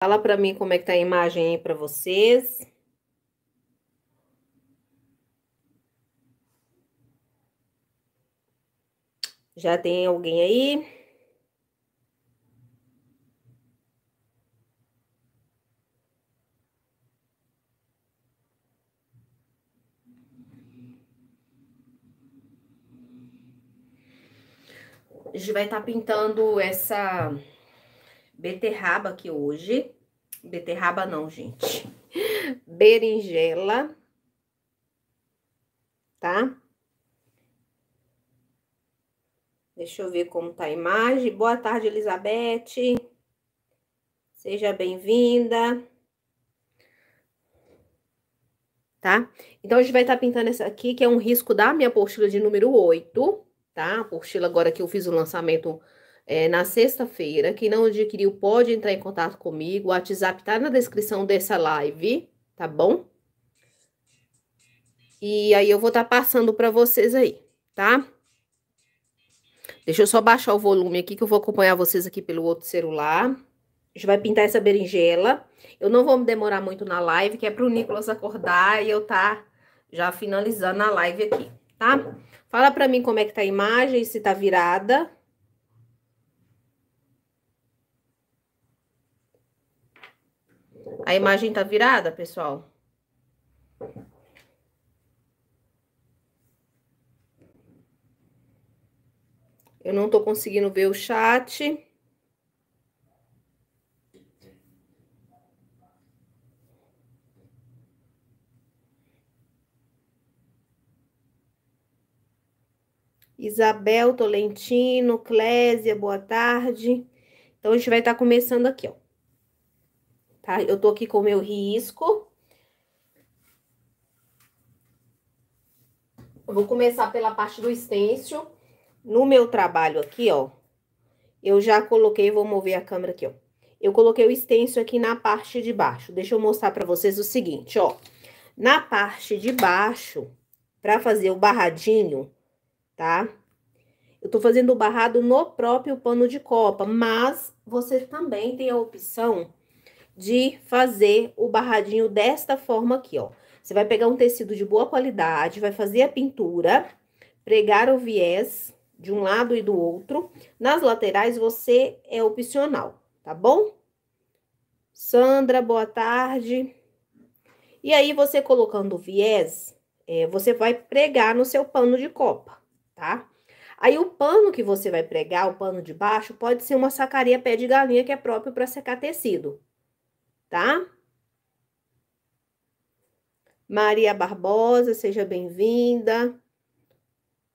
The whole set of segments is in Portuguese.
Fala pra mim como é que tá a imagem aí pra vocês. Já tem alguém aí? A gente vai estar pintando essa beterraba aqui hoje. Beterraba não, gente. Berinjela, tá? Deixa eu ver como tá a imagem. Boa tarde, Elizabeth. Seja bem-vinda. Tá? Então, a gente vai estar pintando essa aqui, que é um risco da minha apostila de número 8, tá? A apostila agora que eu fiz o lançamento na sexta-feira. Quem não adquiriu pode entrar em contato comigo. O WhatsApp tá na descrição dessa live, tá bom? E aí eu vou estar passando para vocês aí, tá? Deixa eu só baixar o volume aqui que eu vou acompanhar vocês aqui pelo outro celular. A gente vai pintar essa berinjela. Eu não vou me demorar muito na live, que é pro Nicolas acordar e eu tá já finalizando a live aqui, tá? Fala pra mim como é que tá a imagem, se tá virada. A imagem tá virada, pessoal? Eu não tô conseguindo ver o chat. Isabel Tolentino, Clésia, boa tarde. Então, a gente vai estar começando aqui, ó. Tá? Eu tô aqui com o meu risco. Eu vou começar pela parte do stencil. No meu trabalho aqui, ó, eu já coloquei, vou mover a câmera aqui, ó. Eu coloquei o stencil aqui na parte de baixo. Deixa eu mostrar pra vocês o seguinte, ó. Na parte de baixo, pra fazer o barradinho, tá? Eu tô fazendo o barrado no próprio pano de copa, mas você também tem a opção de fazer o barradinho desta forma aqui, ó. Você vai pegar um tecido de boa qualidade, vai fazer a pintura, pregar o viés de um lado e do outro. Nas laterais, você é opcional, tá bom? Sandra, boa tarde. E aí, você colocando o viés, você vai pregar no seu pano de copa, tá? Aí, o pano que você vai pregar, o pano de baixo, pode ser uma sacaria pé de galinha, que é próprio para secar tecido, tá? Maria Barbosa, seja bem-vinda.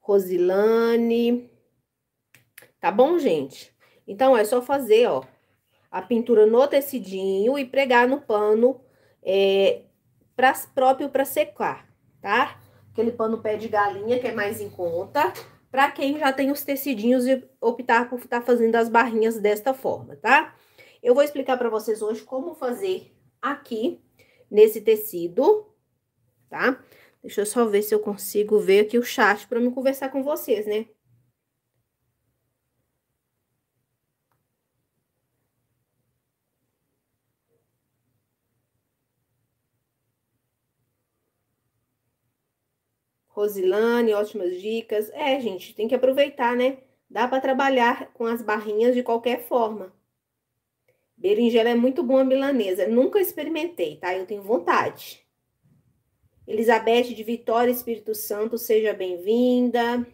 Rosilane. Tá bom, gente? Então, é só fazer, ó, a pintura no tecidinho e pregar no pano próprio para secar, tá? Aquele pano pé de galinha, que é mais em conta, para quem já tem os tecidinhos e optar por estar fazendo as barrinhas desta forma, tá? Eu vou explicar para vocês hoje como fazer aqui, nesse tecido, tá? Deixa eu só ver se eu consigo ver aqui o chat para me conversar com vocês, né? Rosilane, ótimas dicas. Gente, tem que aproveitar, né? Dá para trabalhar com as barrinhas de qualquer forma. Berinjela é muito boa milanesa. Nunca experimentei, tá? Eu tenho vontade. Elizabeth de Vitória, Espírito Santo, seja bem-vinda.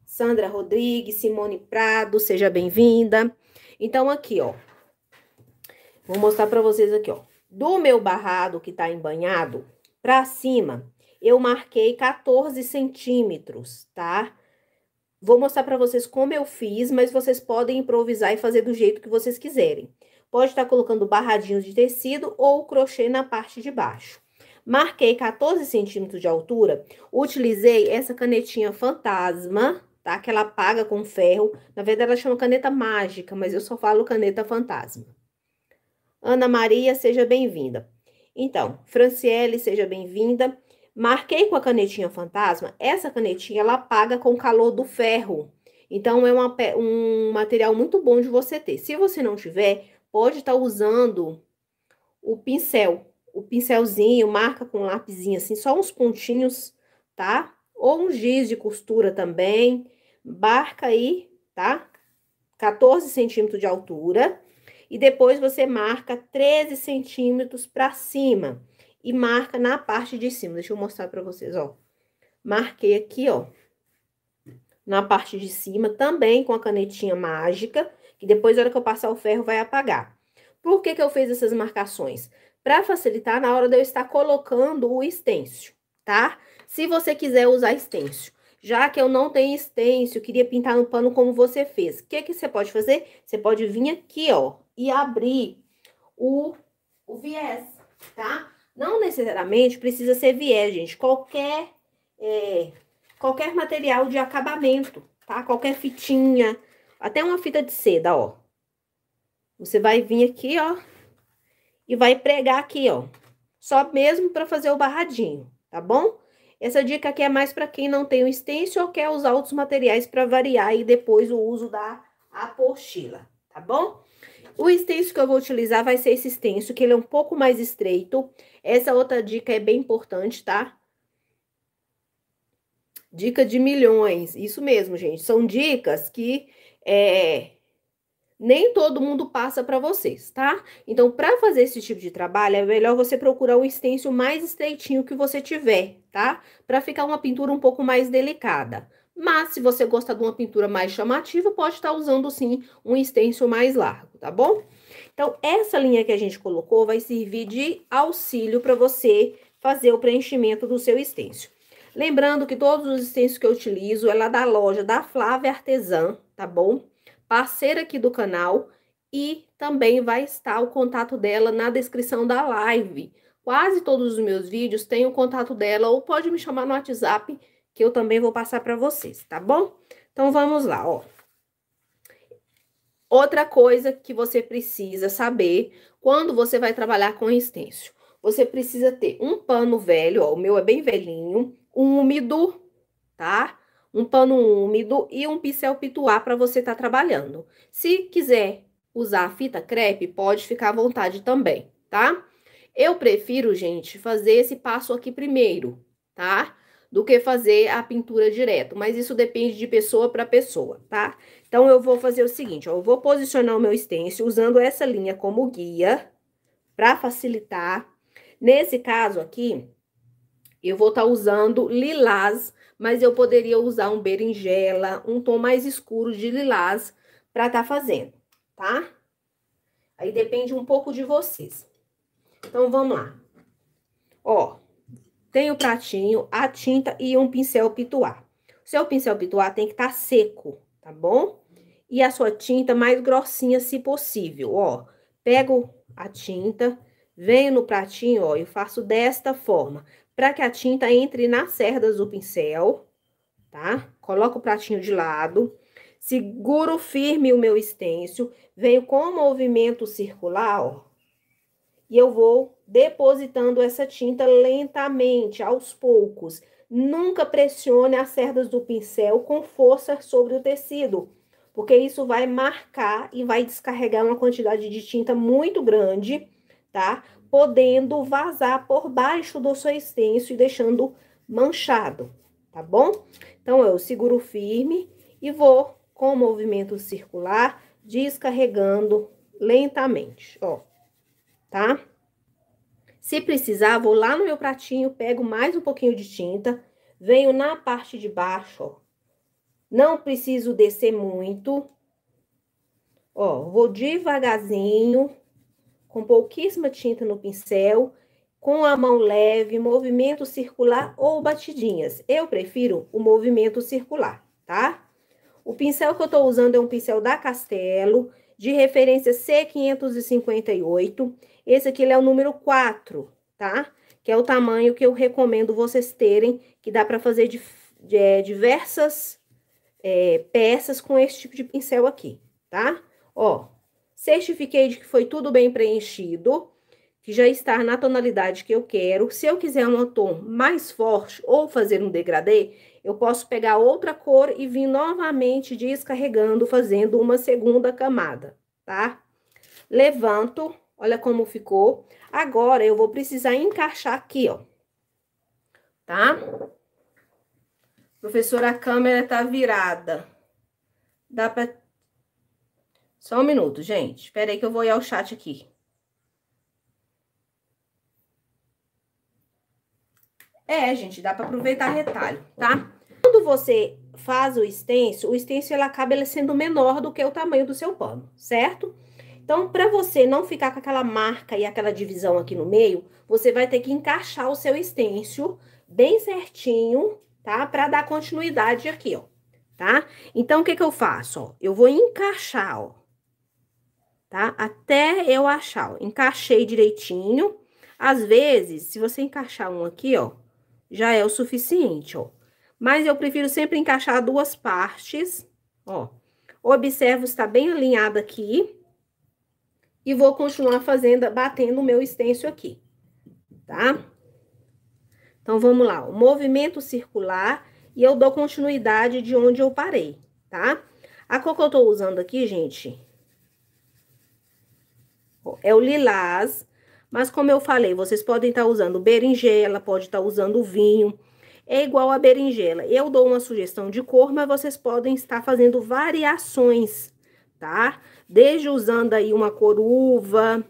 Sandra Rodrigues, Simone Prado, seja bem-vinda. Então, aqui, ó. Vou mostrar para vocês aqui, ó. Do meu barrado que tá embanhado, pra cima, eu marquei 14 centímetros, tá? Vou mostrar para vocês como eu fiz, mas vocês podem improvisar e fazer do jeito que vocês quiserem. Pode estar colocando barradinhos de tecido ou crochê na parte de baixo. Marquei 14 centímetros de altura, utilizei essa canetinha fantasma, tá? Que ela apaga com ferro. Na verdade, ela chama caneta mágica, mas eu só falo caneta fantasma. Ana Maria, seja bem-vinda. Então, Franciele, seja bem-vinda. Marquei com a canetinha fantasma. Essa canetinha, ela apaga com o calor do ferro. Então, é um material muito bom de você ter. Se você não tiver, pode estar usando o pincel. O pincelzinho, marca com um lapisinho assim, só uns pontinhos, tá? Ou um giz de costura também. Marca aí, tá? 14 centímetros de altura. E depois você marca 13 centímetros pra cima. E marca na parte de cima. Deixa eu mostrar pra vocês, ó. Marquei aqui, ó. Na parte de cima, também com a canetinha mágica. Que depois, na hora que eu passar o ferro, vai apagar. Por que que eu fiz essas marcações? Para facilitar na hora de eu estar colocando o estêncil, tá? Se você quiser usar estêncil. Já que eu não tenho estêncil, queria pintar no pano como você fez. O que que você pode fazer? Você pode vir aqui, ó, e abrir o viés, tá? Não necessariamente precisa ser viés, gente. Qualquer material de acabamento, tá? Qualquer fitinha, até uma fita de seda, ó. Você vai vir aqui, ó, e vai pregar aqui, ó. Só mesmo para fazer o barradinho, tá bom? Essa dica aqui é mais para quem não tem o stencil ou quer usar outros materiais para variar e depois o uso da apostila, tá bom? O stencil que eu vou utilizar vai ser esse stencil, que ele é um pouco mais estreito. Essa outra dica é bem importante, tá? Dica de milhões, isso mesmo, gente. São dicas que nem todo mundo passa para vocês, tá? Então, para fazer esse tipo de trabalho, é melhor você procurar um stencil mais estreitinho que você tiver, tá? Para ficar uma pintura um pouco mais delicada. Mas, se você gosta de uma pintura mais chamativa, pode estar usando, sim, um stencil mais largo, tá bom? Então, essa linha que a gente colocou vai servir de auxílio para você fazer o preenchimento do seu stencil. Lembrando que todos os stencils que eu utilizo é lá da loja da Flávia Artesã, tá bom? Parceira aqui do canal, e também vai estar o contato dela na descrição da live. Quase todos os meus vídeos têm o contato dela, ou pode me chamar no WhatsApp, que eu também vou passar para vocês, tá bom? Então, vamos lá, ó. Outra coisa que você precisa saber quando você vai trabalhar com stencil. Você precisa ter um pano velho, ó, o meu é bem velhinho, úmido, tá? Um pano úmido e um pincel pituá para você estar trabalhando. Se quiser usar fita crepe, pode ficar à vontade também, tá? Eu prefiro, gente, fazer esse passo aqui primeiro, tá? Do que fazer a pintura direto, mas isso depende de pessoa para pessoa, tá? Então, eu vou fazer o seguinte, ó, eu vou posicionar o meu stencil usando essa linha como guia, para facilitar. Nesse caso aqui, eu vou estar usando lilás, mas eu poderia usar um berinjela, um tom mais escuro de lilás para estar fazendo, tá? Aí depende um pouco de vocês. Então, vamos lá. Ó, tem o pratinho, a tinta e um pincel pituá. O seu pincel pituá tem que estar seco, tá bom? E a sua tinta mais grossinha, se possível, ó. Pego a tinta, venho no pratinho, ó, e faço desta forma, para que a tinta entre nas cerdas do pincel, tá? Coloco o pratinho de lado, seguro firme o meu stencil, venho com o movimento circular, ó, e eu vou depositando essa tinta lentamente, aos poucos. Nunca pressione as cerdas do pincel com força sobre o tecido, porque isso vai marcar e vai descarregar uma quantidade de tinta muito grande, tá? Podendo vazar por baixo do seu stencil e deixando manchado, tá bom? Então, eu seguro firme e vou com o movimento circular descarregando lentamente, ó, tá? Se precisar, vou lá no meu pratinho, pego mais um pouquinho de tinta, venho na parte de baixo, ó. Não preciso descer muito. Ó, vou devagarzinho, com pouquíssima tinta no pincel, com a mão leve, movimento circular ou batidinhas. Eu prefiro o movimento circular, tá? O pincel que eu tô usando é um pincel da Castelo, de referência C558. Esse aqui ele é o número 4, tá? Que é o tamanho que eu recomendo vocês terem, que dá pra fazer diversas peças com esse tipo de pincel aqui, tá? Ó, certifiquei de que foi tudo bem preenchido, que já está na tonalidade que eu quero. Se eu quiser um tom mais forte ou fazer um degradê, eu posso pegar outra cor e vir novamente descarregando, fazendo uma segunda camada, tá? Levanto, olha como ficou. Agora, eu vou precisar encaixar aqui, ó. Tá? Professora, a câmera tá virada. Dá pra... Só um minuto, gente. Espera aí que eu vou ir ao chat aqui. Gente, dá pra aproveitar retalho, tá? Quando você faz o stencil ele acaba sendo menor do que o tamanho do seu pano, certo? Então, para você não ficar com aquela marca e aquela divisão aqui no meio, você vai ter que encaixar o seu stencil bem certinho, tá? Para dar continuidade aqui, ó, tá? Então, o que que eu faço, ó? Eu vou encaixar, ó, tá? Até eu achar, ó. Encaixei direitinho. Às vezes, se você encaixar um aqui, ó, já é o suficiente, ó. Mas eu prefiro sempre encaixar duas partes, ó. Observo se tá bem alinhado aqui. E vou continuar fazendo, batendo o meu stencil aqui, tá? Então, vamos lá, o movimento circular e eu dou continuidade de onde eu parei, tá? A cor que eu tô usando aqui, gente, é o lilás, mas como eu falei, vocês podem estar usando berinjela, pode estar usando vinho, é igual a berinjela. Eu dou uma sugestão de cor, mas vocês podem estar fazendo variações, tá? Desde usando aí uma cor uva,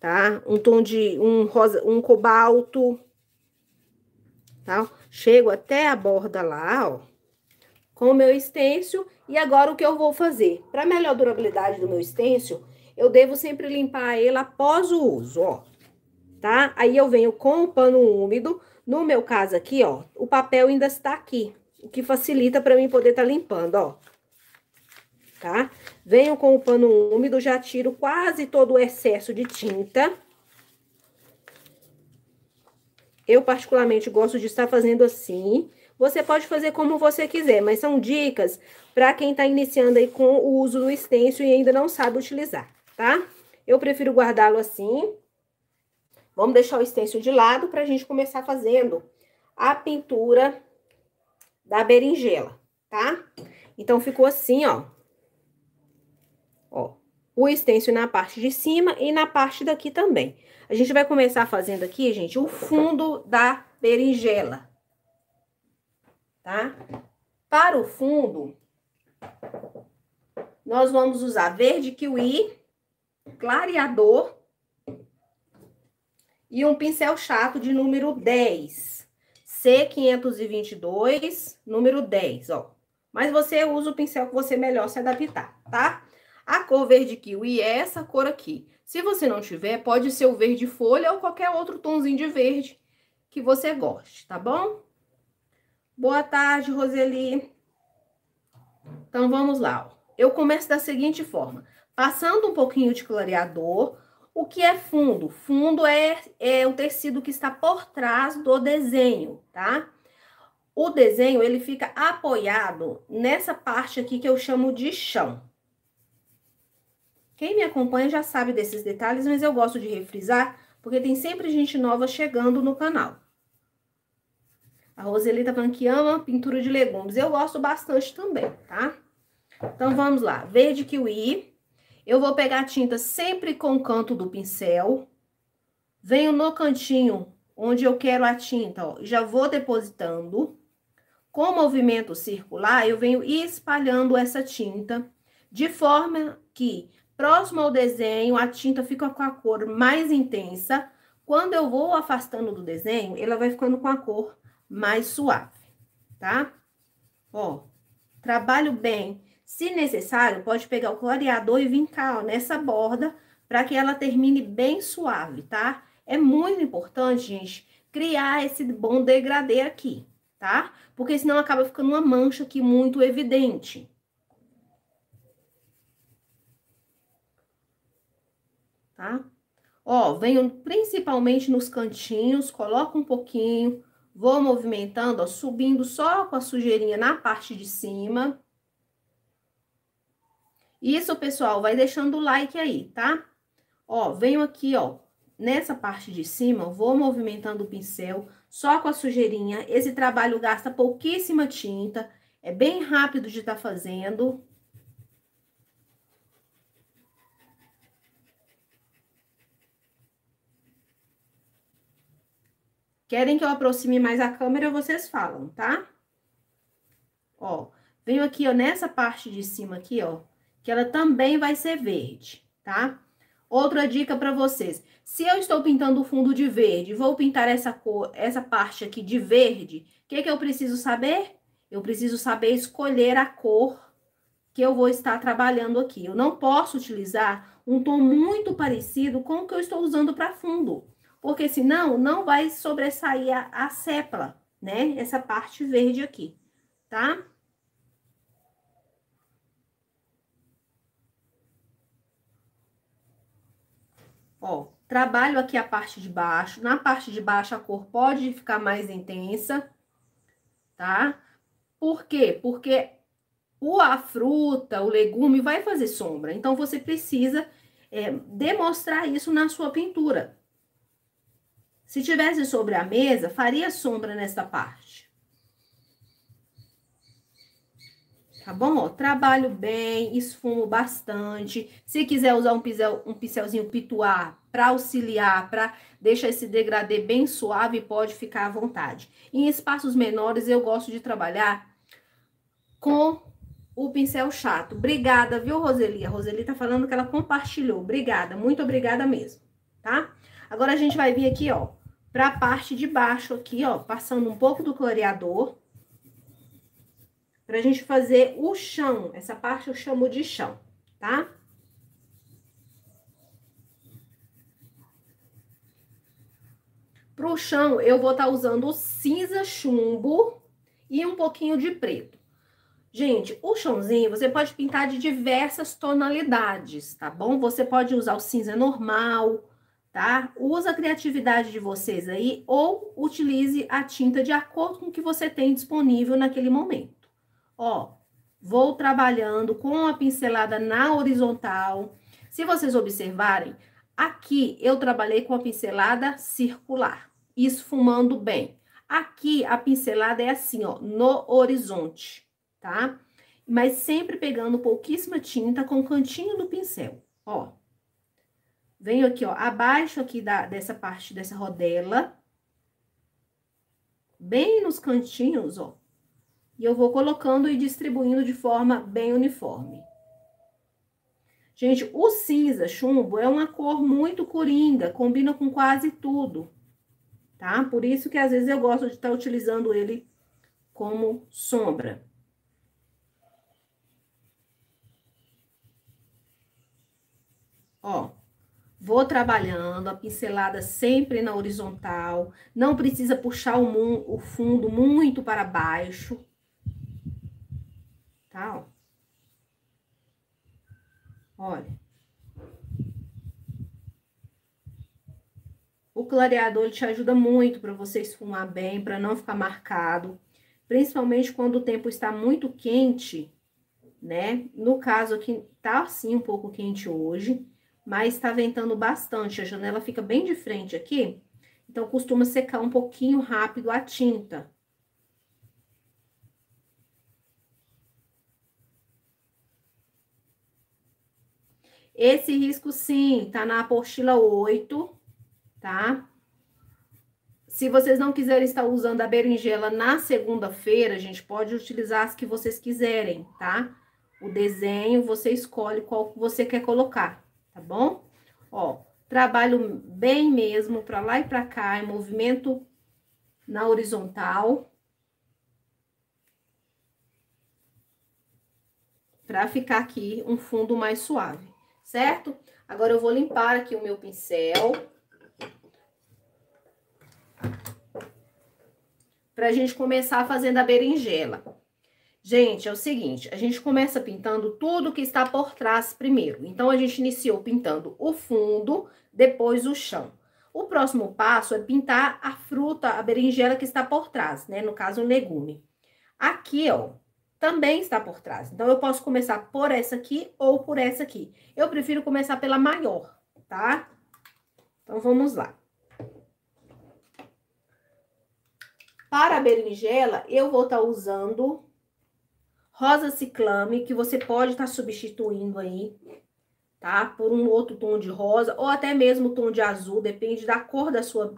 tá? Um tom de um rosa, um cobalto, tá? Chego até a borda lá, ó, com o meu stencil. E agora o que eu vou fazer? Para melhor durabilidade do meu stencil, eu devo sempre limpar ele após o uso, ó, tá? Aí eu venho com o pano úmido. No meu caso aqui, ó, o papel ainda está aqui, o que facilita para mim poder estar limpando, ó. Tá? Venho com o pano úmido, já tiro quase todo o excesso de tinta. Eu, particularmente, gosto de estar fazendo assim. Você pode fazer como você quiser, mas são dicas para quem está iniciando aí com o uso do stencil e ainda não sabe utilizar, tá? Eu prefiro guardá-lo assim. Vamos deixar o stencil de lado para a gente começar fazendo a pintura da berinjela, tá? Então, ficou assim, ó. Ó, o stencil na parte de cima e na parte daqui também. A gente vai começar fazendo aqui, gente, o fundo da berinjela, tá? Para o fundo, nós vamos usar verde kiwi, clareador e um pincel chato de número 10. C522, número 10, ó. Mas você usa o pincel que você melhor se adaptar, tá? A cor verde kiwi é essa cor aqui. Se você não tiver, pode ser o verde folha ou qualquer outro tomzinho de verde que você goste, tá bom? Boa tarde, Roseli. Então, vamos lá, ó. Eu começo da seguinte forma. Passando um pouquinho de clareador. O que é fundo? Fundo é o tecido que está por trás do desenho, tá? O desenho, ele fica apoiado nessa parte aqui que eu chamo de chão. Quem me acompanha já sabe desses detalhes, mas eu gosto de refrisar, porque tem sempre gente nova chegando no canal. A Roseli tá falando que ama pintura de legumes. Eu gosto bastante também, tá? Então, vamos lá. Verde kiwi. Eu vou pegar a tinta sempre com o canto do pincel. Venho no cantinho onde eu quero a tinta, ó. Já vou depositando. Com movimento circular, eu venho espalhando essa tinta, de forma que, próximo ao desenho, a tinta fica com a cor mais intensa. Quando eu vou afastando do desenho, ela vai ficando com a cor mais suave, tá? Ó, trabalho bem. Se necessário, pode pegar o clareador e vincar, ó, nessa borda, para que ela termine bem suave, tá? É muito importante, gente, criar esse bom degradê aqui, tá? Porque senão acaba ficando uma mancha aqui muito evidente. Tá? Ó, venho principalmente nos cantinhos, coloco um pouquinho, vou movimentando, ó, subindo só com a sujeirinha na parte de cima. Isso, pessoal, vai deixando o like aí, tá? Ó, venho aqui, ó, nessa parte de cima, vou movimentando o pincel só com a sujeirinha. Esse trabalho gasta pouquíssima tinta, é bem rápido de estar fazendo. Querem que eu aproxime mais a câmera, vocês falam, tá? Ó, venho aqui, ó, nessa parte de cima aqui, ó, que ela também vai ser verde, tá? Outra dica para vocês. Se eu estou pintando o fundo de verde, vou pintar essa cor, essa parte aqui de verde, o que que eu preciso saber? Eu preciso saber escolher a cor que eu vou estar trabalhando aqui. Eu não posso utilizar um tom muito parecido com o que eu estou usando para fundo, porque senão não vai sobressair a sépala, né? Essa parte verde aqui, tá? Ó, trabalho aqui a parte de baixo. Na parte de baixo a cor pode ficar mais intensa, tá? Por quê? Porque a fruta, o legume vai fazer sombra. Então, você precisa demonstrar isso na sua pintura. Se tivesse sobre a mesa, faria sombra nessa parte. Tá bom? Ó, trabalho bem, esfumo bastante. Se quiser usar um pincelzinho pituar para auxiliar, para deixar esse degradê bem suave, pode ficar à vontade. Em espaços menores, eu gosto de trabalhar com o pincel chato. Obrigada, viu, Roseli? A Roseli tá falando que ela compartilhou. Obrigada, muito obrigada mesmo, tá? Agora, a gente vai vir aqui, ó, pra parte de baixo aqui, ó, passando um pouco do clareador, pra gente fazer o chão. Essa parte eu chamo de chão, tá? Pro chão, eu vou estar usando o cinza chumbo e um pouquinho de preto. Gente, o chãozinho você pode pintar de diversas tonalidades, tá bom? Você pode usar o cinza normal, tá? Usa a criatividade de vocês aí ou utilize a tinta de acordo com o que você tem disponível naquele momento. Ó, vou trabalhando com a pincelada na horizontal. Se vocês observarem, aqui eu trabalhei com a pincelada circular, esfumando bem. Aqui a pincelada é assim, ó, no horizonte, tá? Mas sempre pegando pouquíssima tinta com o cantinho do pincel, ó. Venho aqui, ó, abaixo aqui dessa parte, dessa rodela, bem nos cantinhos, ó. E eu vou colocando e distribuindo de forma bem uniforme. Gente, o cinza chumbo é uma cor muito coringa, combina com quase tudo, tá? Por isso que às vezes eu gosto de estar utilizando ele como sombra. Ó, vou trabalhando a pincelada sempre na horizontal, não precisa puxar o fundo muito para baixo, tá? Ó. Olha. O clareador ele te ajuda muito para você esfumar bem, para não ficar marcado, principalmente quando o tempo está muito quente, né? No caso aqui, tá assim um pouco quente hoje, mas tá ventando bastante, a janela fica bem de frente aqui, então costuma secar um pouquinho rápido a tinta. Esse risco, sim, tá na apostila 8, tá? Se vocês não quiserem estar usando a berinjela na segunda-feira, a gente pode utilizar as que vocês quiserem, tá? O desenho, você escolhe qual você quer colocar, tá bom? Ó, trabalho bem mesmo, pra lá e pra cá, em movimento na horizontal. Pra ficar aqui um fundo mais suave, certo? Agora eu vou limpar aqui o meu pincel. Pra gente começar fazendo a berinjela. Gente, é o seguinte, a gente começa pintando tudo que está por trás primeiro. Então, a gente iniciou pintando o fundo, depois o chão. O próximo passo é pintar a fruta, a berinjela que está por trás, né? No caso, o legume. Aqui, ó, também está por trás. Então, eu posso começar por essa aqui ou por essa aqui. Eu prefiro começar pela maior, tá? Então, vamos lá. Para a berinjela, eu vou estar usando rosa ciclame, que você pode estar substituindo aí, tá? Por um outro tom de rosa, ou até mesmo tom de azul, depende da cor da sua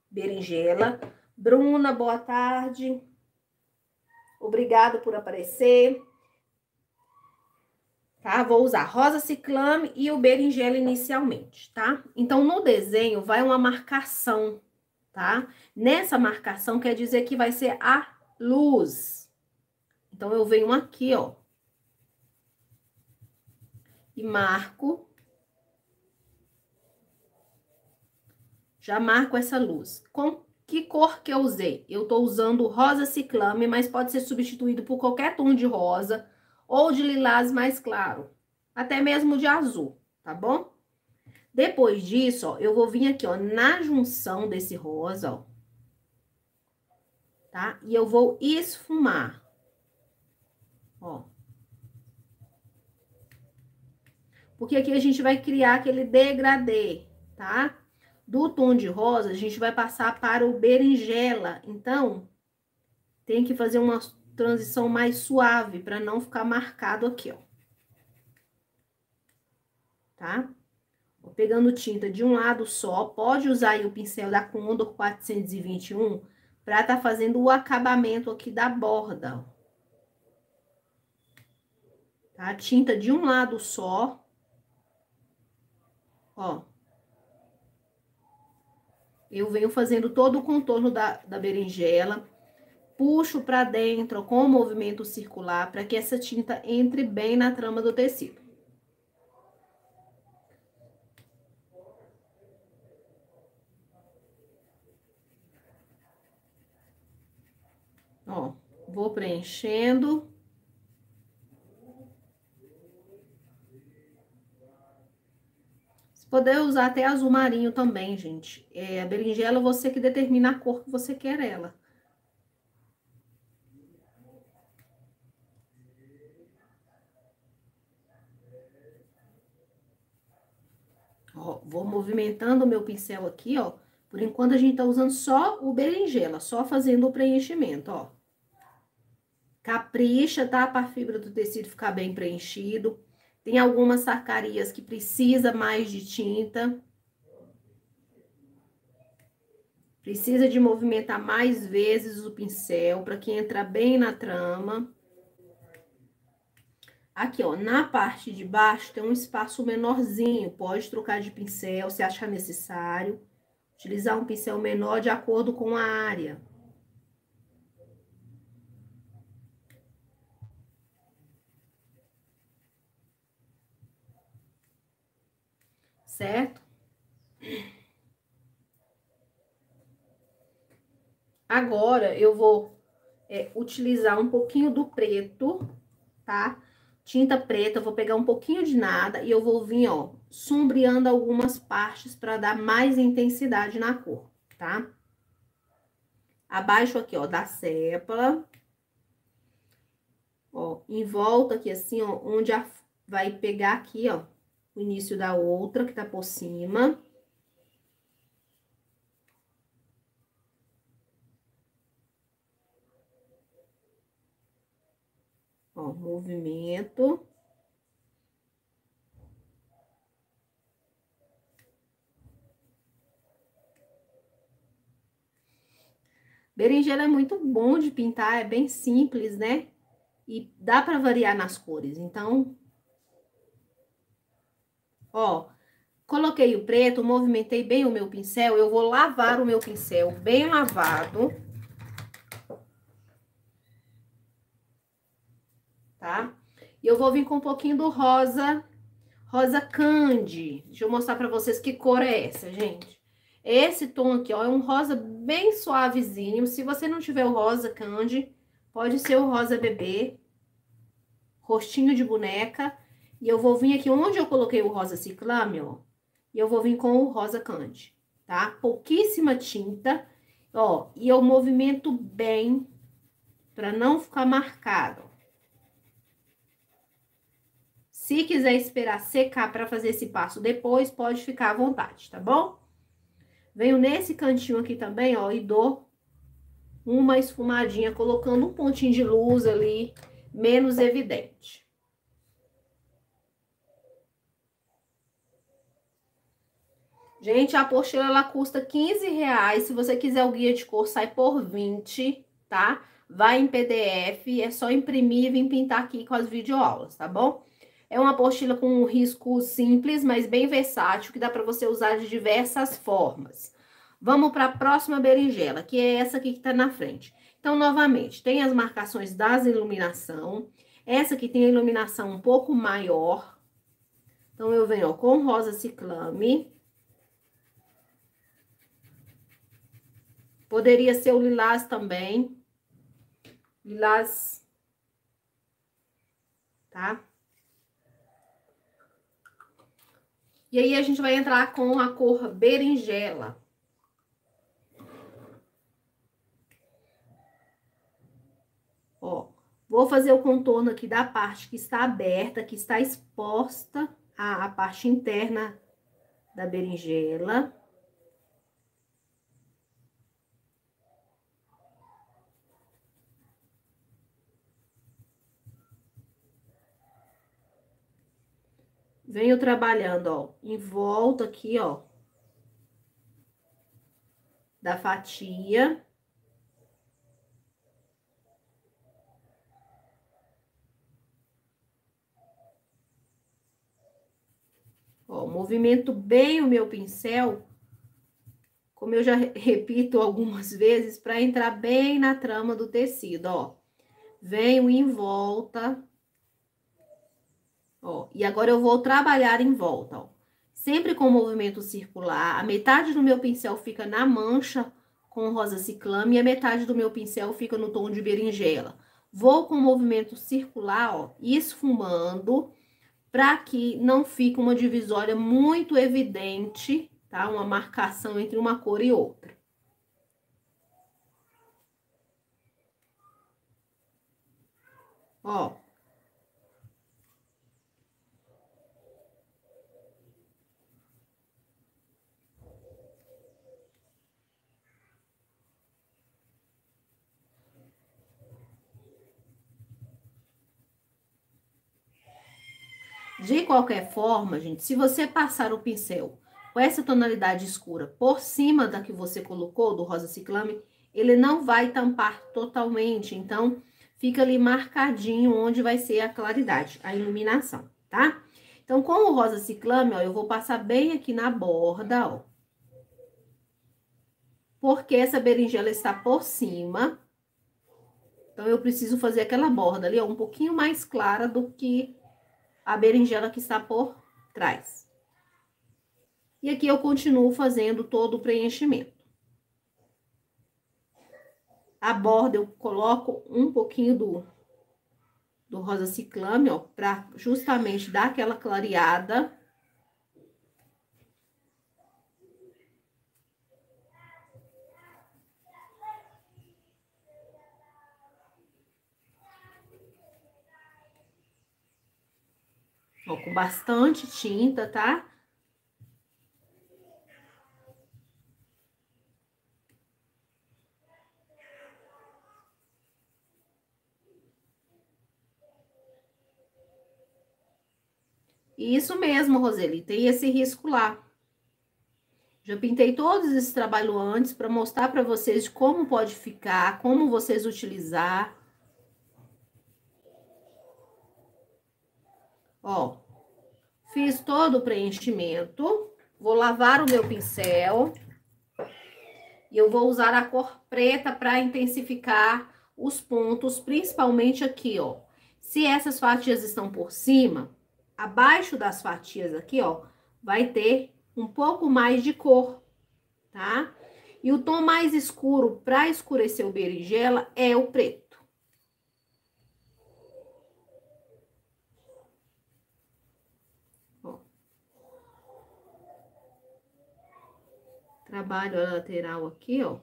berinjela. Bruna, boa tarde. Obrigada por aparecer. Tá? Vou usar rosa ciclame e o berinjela inicialmente, tá? Então, no desenho vai uma marcação, tá? Nessa marcação quer dizer que vai ser a luz. Então, eu venho aqui, ó. E marco. Já marco essa luz. Com que cor que eu usei? Eu tô usando rosa ciclame, mas pode ser substituído por qualquer tom de rosa ou de lilás mais claro. Até mesmo de azul, tá bom? Depois disso, ó, eu vou vir aqui, ó, na junção desse rosa, ó. Tá? E eu vou esfumar. Ó. Porque aqui a gente vai criar aquele degradê, tá? Do tom de rosa, a gente vai passar para o berinjela. Então, tem que fazer uma transição mais suave para não ficar marcado aqui, ó. Tá? Vou pegando tinta de um lado só, pode usar aí o pincel da Condor 421 para tá fazendo o acabamento aqui da borda, ó. Tá? Tinta de um lado só, ó. Eu venho fazendo todo o contorno da berinjela, puxo para dentro com o movimento circular para que essa tinta entre bem na trama do tecido. Ó, vou preenchendo. Você poder usar até azul marinho também, gente. A berinjela você que determina a cor que você quer ela. Ó, vou movimentando o meu pincel aqui, ó. Por enquanto, a gente tá usando só o berinjela, só fazendo o preenchimento, ó. Capricha, tá? Para a fibra do tecido ficar bem preenchido. Tem algumas sarcarias que precisa mais de tinta. Precisa de movimentar mais vezes o pincel para que entra bem na trama. Aqui, ó, na parte de baixo tem um espaço menorzinho. Pode trocar de pincel se achar necessário. Utilizar um pincel menor de acordo com a área. Certo? Agora, eu vou utilizar um pouquinho do preto, tá? Tinta preta, eu vou pegar um pouquinho de nada e eu vou vir, ó, sombreando algumas partes para dar mais intensidade na cor, tá? Abaixo aqui, ó, da sépala. Ó, em volta aqui assim, ó, onde vai pegar aqui, ó, o início da outra que tá por cima. Ó, movimento. Berinjela é muito bom de pintar, é bem simples, né? E dá pra variar nas cores, então... Ó, coloquei o preto, movimentei bem o meu pincel, eu vou lavar o meu pincel bem lavado. Tá? E eu vou vir com um pouquinho do rosa candy. Deixa eu mostrar pra vocês que cor é essa, gente. Esse tom aqui, ó, é um rosa bem suavezinho. Se você não tiver o rosa candy, pode ser o rosa bebê, rostinho de boneca. E eu vou vir aqui onde eu coloquei o rosa ciclame, ó. E eu vou vir com o rosa candy, tá? Pouquíssima tinta, ó. E eu movimento bem pra não ficar marcado. Se quiser esperar secar para fazer esse passo depois, pode ficar à vontade, tá bom? Venho nesse cantinho aqui também, ó, e dou uma esfumadinha, colocando um pontinho de luz ali, menos evidente. Gente, a apostila, ela custa R$ 15. Se você quiser o guia de cor, sai por 20, tá? Vai em PDF, é só imprimir e vir pintar aqui com as videoaulas, tá bom? É uma apostila com um risco simples, mas bem versátil, que dá para você usar de diversas formas. Vamos para a próxima berinjela, que é essa aqui que tá na frente. Então, novamente, tem as marcações das iluminação. Essa aqui tem a iluminação um pouco maior. Então, eu venho, ó, com rosa ciclame. Poderia ser o lilás também. Lilás, tá? E aí, a gente vai entrar com a cor berinjela. Ó, vou fazer o contorno aqui da parte que está aberta, que está exposta a parte interna da berinjela. Venho trabalhando, ó, em volta aqui, ó, da fatia. Ó, movimento bem o meu pincel, como eu já repito algumas vezes, para entrar bem na trama do tecido, ó. Venho em volta, ó, e agora eu vou trabalhar em volta, ó. Sempre com movimento circular, a metade do meu pincel fica na mancha com rosa ciclame e a metade do meu pincel fica no tom de berinjela. Vou com movimento circular, ó, esfumando, para que não fique uma divisória muito evidente, tá? Uma marcação entre uma cor e outra. Ó. De qualquer forma, gente, se você passar o pincel com essa tonalidade escura por cima da que você colocou, do rosa ciclame, ele não vai tampar totalmente, então fica ali marcadinho onde vai ser a claridade, a iluminação, tá? Então, com o rosa ciclame, ó, eu vou passar bem aqui na borda, ó. Porque essa berinjela está por cima, então eu preciso fazer aquela borda ali, ó, um pouquinho mais clara do que a berinjela que está por trás. E aqui eu continuo fazendo todo o preenchimento. A borda eu coloco um pouquinho do rosa ciclame, ó, pra justamente dar aquela clareada. Ó, com bastante tinta, tá? Isso mesmo, Roseli, tem esse risco lá. Já pintei todos esses trabalhos antes para mostrar para vocês como pode ficar, como vocês utilizar. Ó, fiz todo o preenchimento. Vou lavar o meu pincel. E eu vou usar a cor preta para intensificar os pontos, principalmente aqui, ó. Se essas fatias estão por cima, abaixo das fatias aqui, ó, vai ter um pouco mais de cor, tá? E o tom mais escuro para escurecer o berinjela é o preto. Ó. Trabalho a lateral aqui, ó.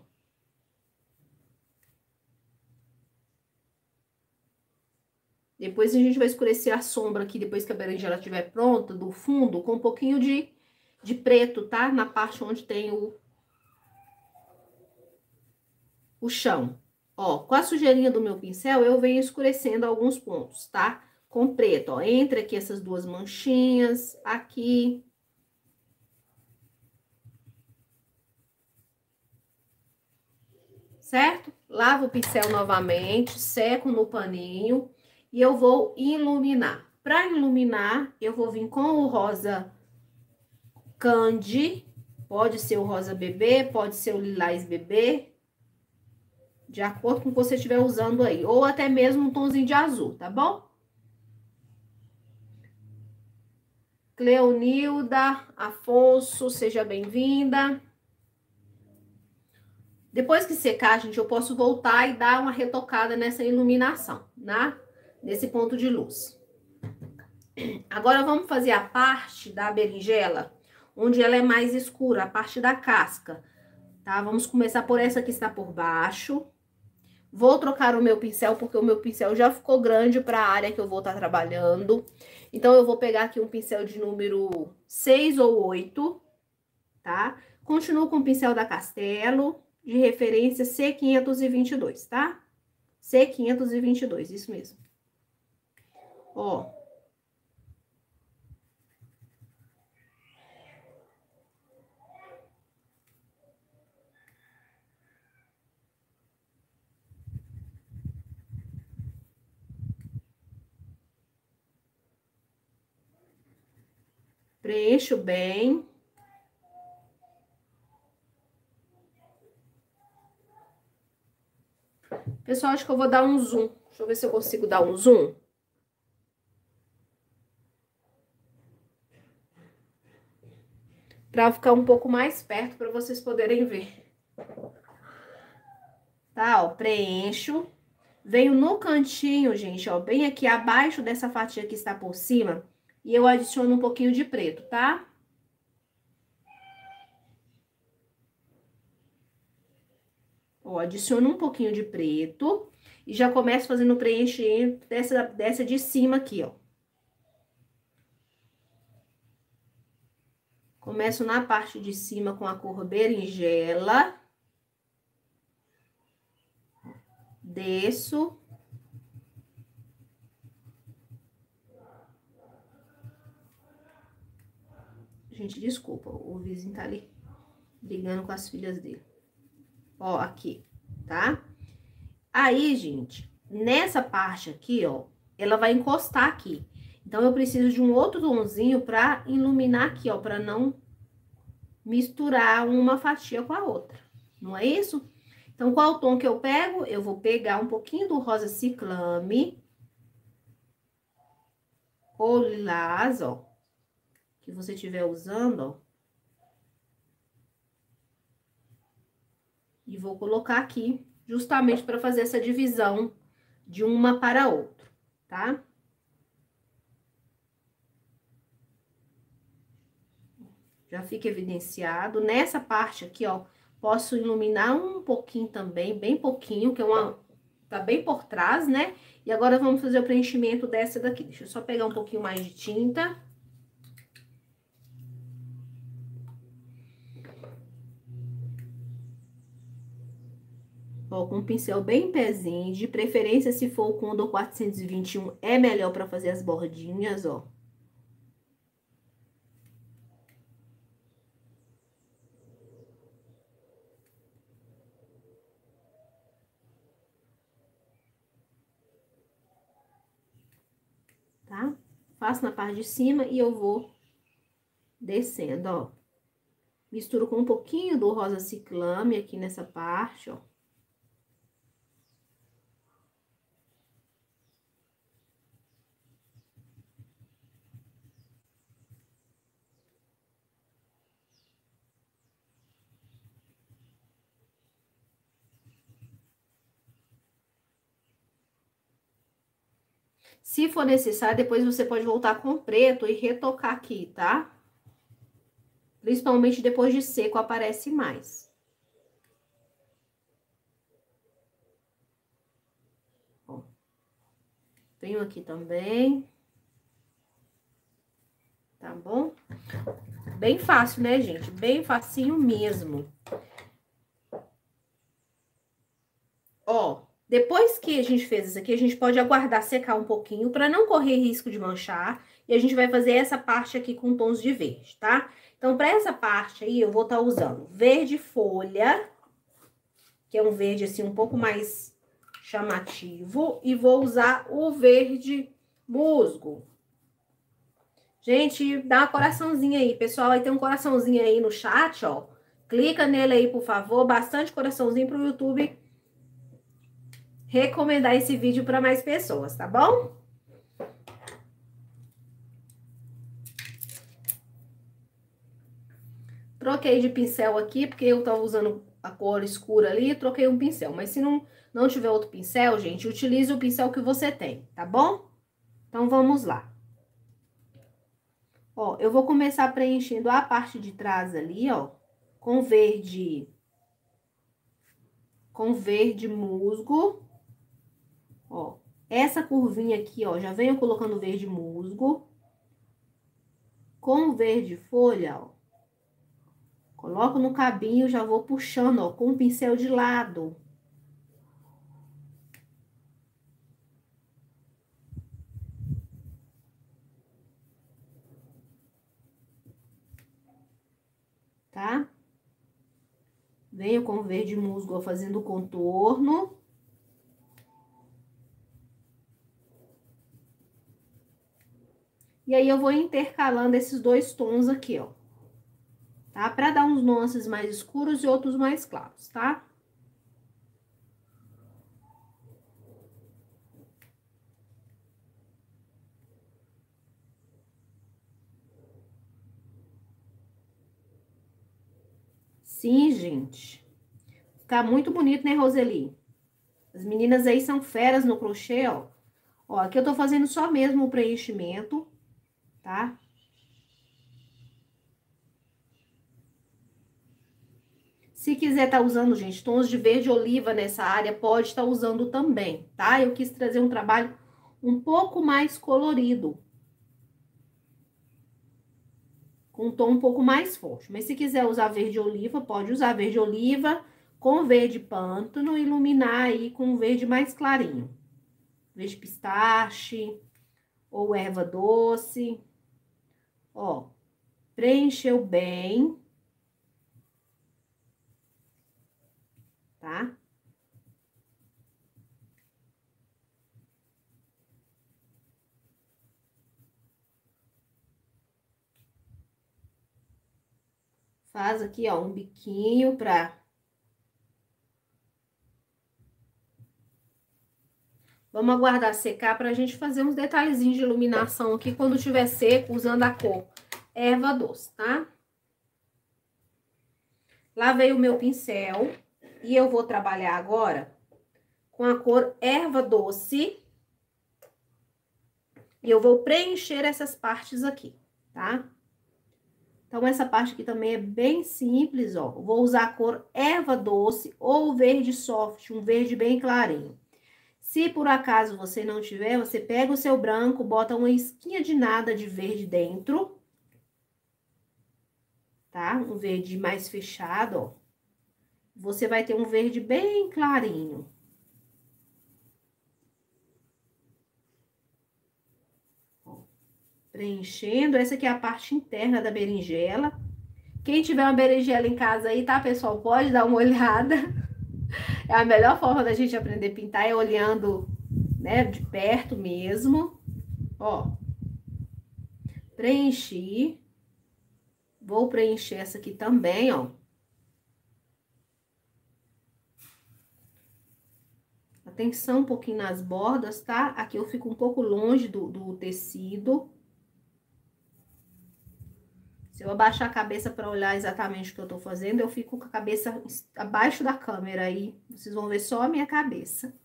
Depois a gente vai escurecer a sombra aqui, depois que a berinjela estiver pronta, do fundo, com um pouquinho de preto, tá? Na parte onde tem o chão. Ó, com a sujeirinha do meu pincel, eu venho escurecendo alguns pontos, tá? Com preto, ó, entre aqui essas duas manchinhas, aqui. certo? Lavo o pincel novamente, seco no paninho e eu vou iluminar. Para iluminar, eu vou vir com o rosa candy, pode ser o rosa bebê, pode ser o lilás bebê, de acordo com o que você estiver usando aí, ou até mesmo um tonzinho de azul, tá bom? Cleonilda Afonso, seja bem-vinda. Depois que secar, gente, eu posso voltar e dar uma retocada nessa iluminação, né? Nesse ponto de luz. Agora, vamos fazer a parte da berinjela, onde ela é mais escura, a parte da casca, tá? Vamos começar por essa que está por baixo. Vou trocar o meu pincel, porque o meu pincel já ficou grande para a área que eu vou estar trabalhando. Então, eu vou pegar aqui um pincel de número 6 ou 8, tá? Continuo com o pincel da Castelo, de referência C522, tá? C522, isso mesmo. Ó. Preencho bem. Pessoal, acho que eu vou dar um zoom. Deixa eu ver se eu consigo dar um zoom. Pra ficar um pouco mais perto, pra vocês poderem ver. Tá, ó, preencho. Venho no cantinho, gente, ó, bem aqui abaixo dessa fatia que está por cima. E eu adiciono um pouquinho de preto, tá? Ó, adiciono um pouquinho de preto. E já começo fazendo o preenchimento dessa de cima aqui, ó. Começo na parte de cima com a cor berinjela. Desço. Gente, desculpa, o vizinho tá ali brigando com as filhas dele. Ó, aqui, tá? Aí, gente, nessa parte aqui, ó, ela vai encostar aqui. Então, eu preciso de um outro tomzinho pra iluminar aqui, ó, pra não misturar uma fatia com a outra. Não é isso? Então, qual tom que eu pego? Eu vou pegar um pouquinho do rosa ciclame. Ou lilás, ó. Que você estiver usando, ó. E vou colocar aqui, justamente para fazer essa divisão de uma para outra, tá? Já fica evidenciado. Nessa parte aqui, ó, posso iluminar um pouquinho também, bem pouquinho, que é uma... tá bem por trás, né? E agora vamos fazer o preenchimento dessa daqui. Deixa eu só pegar um pouquinho mais de tinta. Ó, com um pincel bem pezinho, de preferência se for o Condor 421, é melhor para fazer as bordinhas, ó. Tá? Faço na parte de cima e eu vou descendo, ó. Misturo com um pouquinho do rosa ciclame aqui nessa parte, ó. Se for necessário, depois você pode voltar com preto e retocar aqui, tá? Principalmente depois de seco, aparece mais. Ó. Venho aqui também. Tá bom? Bem fácil, né, gente? Bem facinho mesmo. Ó, depois que a gente fez isso aqui, a gente pode aguardar secar um pouquinho para não correr risco de manchar. E a gente vai fazer essa parte aqui com tons de verde, tá? Então, para essa parte aí, eu vou estar usando verde folha. que é um verde assim um pouco mais chamativo, e vou usar o verde musgo. Gente, dá uma coraçãozinho aí, pessoal, aí tem um coraçãozinho aí no chat, ó. Clica nele aí, por favor, bastante coraçãozinho pro YouTube recomendar esse vídeo para mais pessoas, tá bom? Troquei de pincel aqui, porque eu tava usando a cor escura ali, troquei um pincel. Mas se não tiver outro pincel, gente, utilize o pincel que você tem, tá bom? Então, vamos lá. Ó, eu vou começar preenchendo a parte de trás ali, ó, com verde musgo. Ó, essa curvinha aqui, ó, já venho colocando verde musgo. Com verde folha, ó. Coloco no cabinho, já vou puxando, ó, com o pincel de lado. Tá? Venho com verde musgo, ó, fazendo o contorno. E aí, eu vou intercalando esses dois tons aqui, ó. Tá? Pra dar uns nuances mais escuros e outros mais claros, tá? Sim, gente. Fica muito bonito, né, Roseli? As meninas aí são feras no crochê, ó. Ó, aqui eu tô fazendo só mesmo o preenchimento, tá? Se quiser tá usando, gente, tons de verde oliva nessa área, pode estar usando também, tá? Eu quis trazer um trabalho um pouco mais colorido, com um tom um pouco mais forte. Mas se quiser usar verde oliva, pode usar verde oliva com verde pântano, iluminar aí com um verde mais clarinho. Verde pistache ou erva doce. Ó, preencheu bem, tá? Faz aqui, ó, um biquinho pra... Vamos aguardar secar pra gente fazer uns detalhezinhos de iluminação aqui quando tiver seco, usando a cor erva doce, tá? Lavei o meu pincel e eu vou trabalhar agora com a cor erva doce. E eu vou preencher essas partes aqui, tá? Então, essa parte aqui também é bem simples, ó. Vou usar a cor erva doce ou verde soft, um verde bem clarinho. Se por acaso você não tiver, você pega o seu branco, bota uma esquinha de nada de verde dentro, tá? Um verde mais fechado, ó. Você vai ter um verde bem clarinho. Ó, preenchendo, essa aqui é a parte interna da berinjela. Quem tiver uma berinjela em casa aí, tá, pessoal? Pode dar uma olhada. É a melhor forma da gente aprender a pintar, é olhando, né, de perto mesmo. Ó, preenchi. Vou preencher essa aqui também, ó. Atenção um pouquinho nas bordas, tá? Aqui eu fico um pouco longe do tecido. Se eu abaixar a cabeça para olhar exatamente o que eu tô fazendo, eu fico com a cabeça abaixo da câmera aí. Vocês vão ver só a minha cabeça.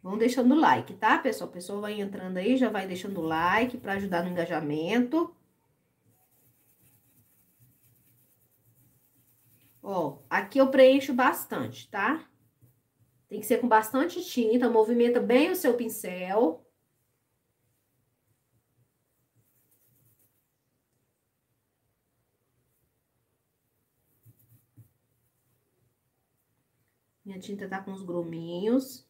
Vão deixando o like, tá, pessoal? A pessoa vai entrando aí, já vai deixando o like para ajudar no engajamento. Ó, aqui eu preencho bastante, tá? Tem que ser com bastante tinta, movimenta bem o seu pincel. Minha tinta tá com os gruminhos.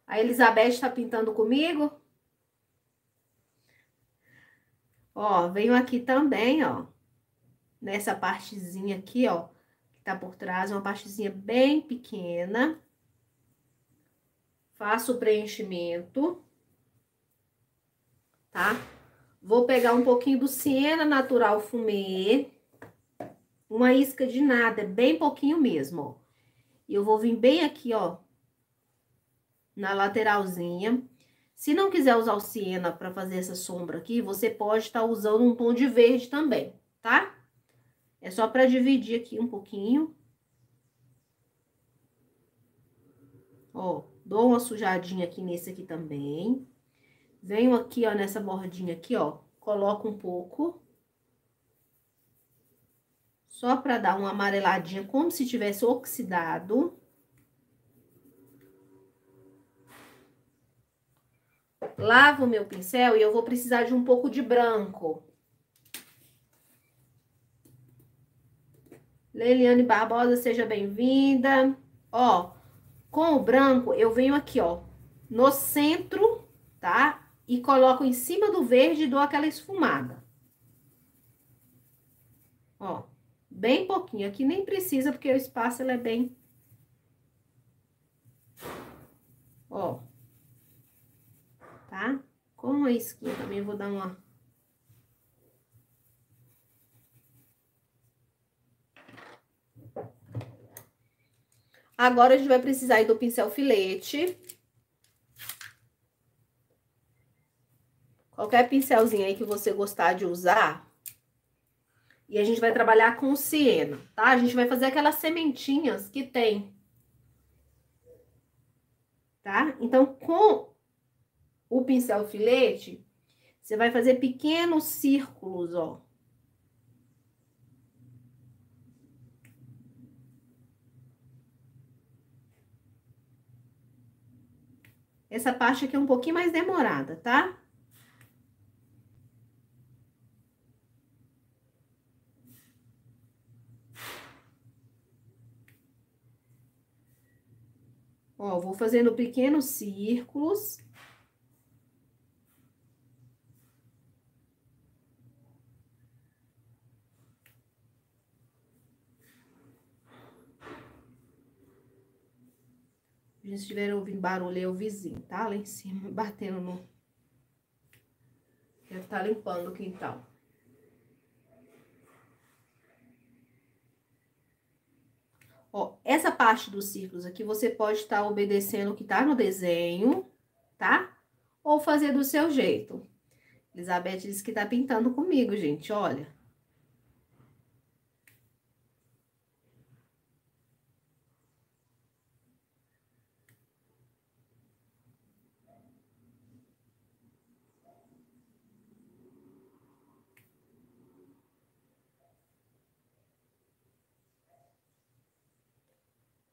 A Elizabeth tá pintando comigo. Ó, venho aqui também, ó, nessa partezinha aqui, ó, que tá por trás, uma partezinha bem pequena. Faço o preenchimento, tá? Vou pegar um pouquinho do Siena Natural Fumê, uma isca de nada, bem pouquinho mesmo, ó. E eu vou vir bem aqui, ó, na lateralzinha. Se não quiser usar o siena para fazer essa sombra aqui, você pode estar usando um tom de verde também, tá? É só para dividir aqui um pouquinho. Ó, dou uma sujadinha aqui nesse aqui também. Venho aqui, ó, nessa bordinha aqui, ó, coloco um pouco. Só para dar uma amareladinha, como se tivesse oxidado. Lavo o meu pincel e eu vou precisar de um pouco de branco. Leiliane Barbosa, seja bem-vinda. Ó, com o branco, eu venho aqui, ó, no centro, tá? E coloco em cima do verde e dou aquela esfumada. Ó, bem pouquinho. Aqui nem precisa, porque o espaço, ele é bem... Ó. Tá? Com a isquinha também, eu vou dar uma... Agora, a gente vai precisar aí do pincel filete. Qualquer pincelzinho aí que você gostar de usar. E a gente vai trabalhar com o siena, tá? A gente vai fazer aquelas sementinhas que tem. Tá? Então, com o pincel filete, você vai fazer pequenos círculos, ó. Essa parte aqui é um pouquinho mais demorada, tá? Ó, vou fazendo pequenos círculos. Se estiver ouvindo barulho, é o vizinho, tá? Lá em cima, batendo no... Deve estar limpando o quintal. Ó, essa parte dos círculos aqui, você pode estar obedecendo o que tá no desenho, tá? Ou fazer do seu jeito. Elizabeth disse que tá pintando comigo, gente, olha.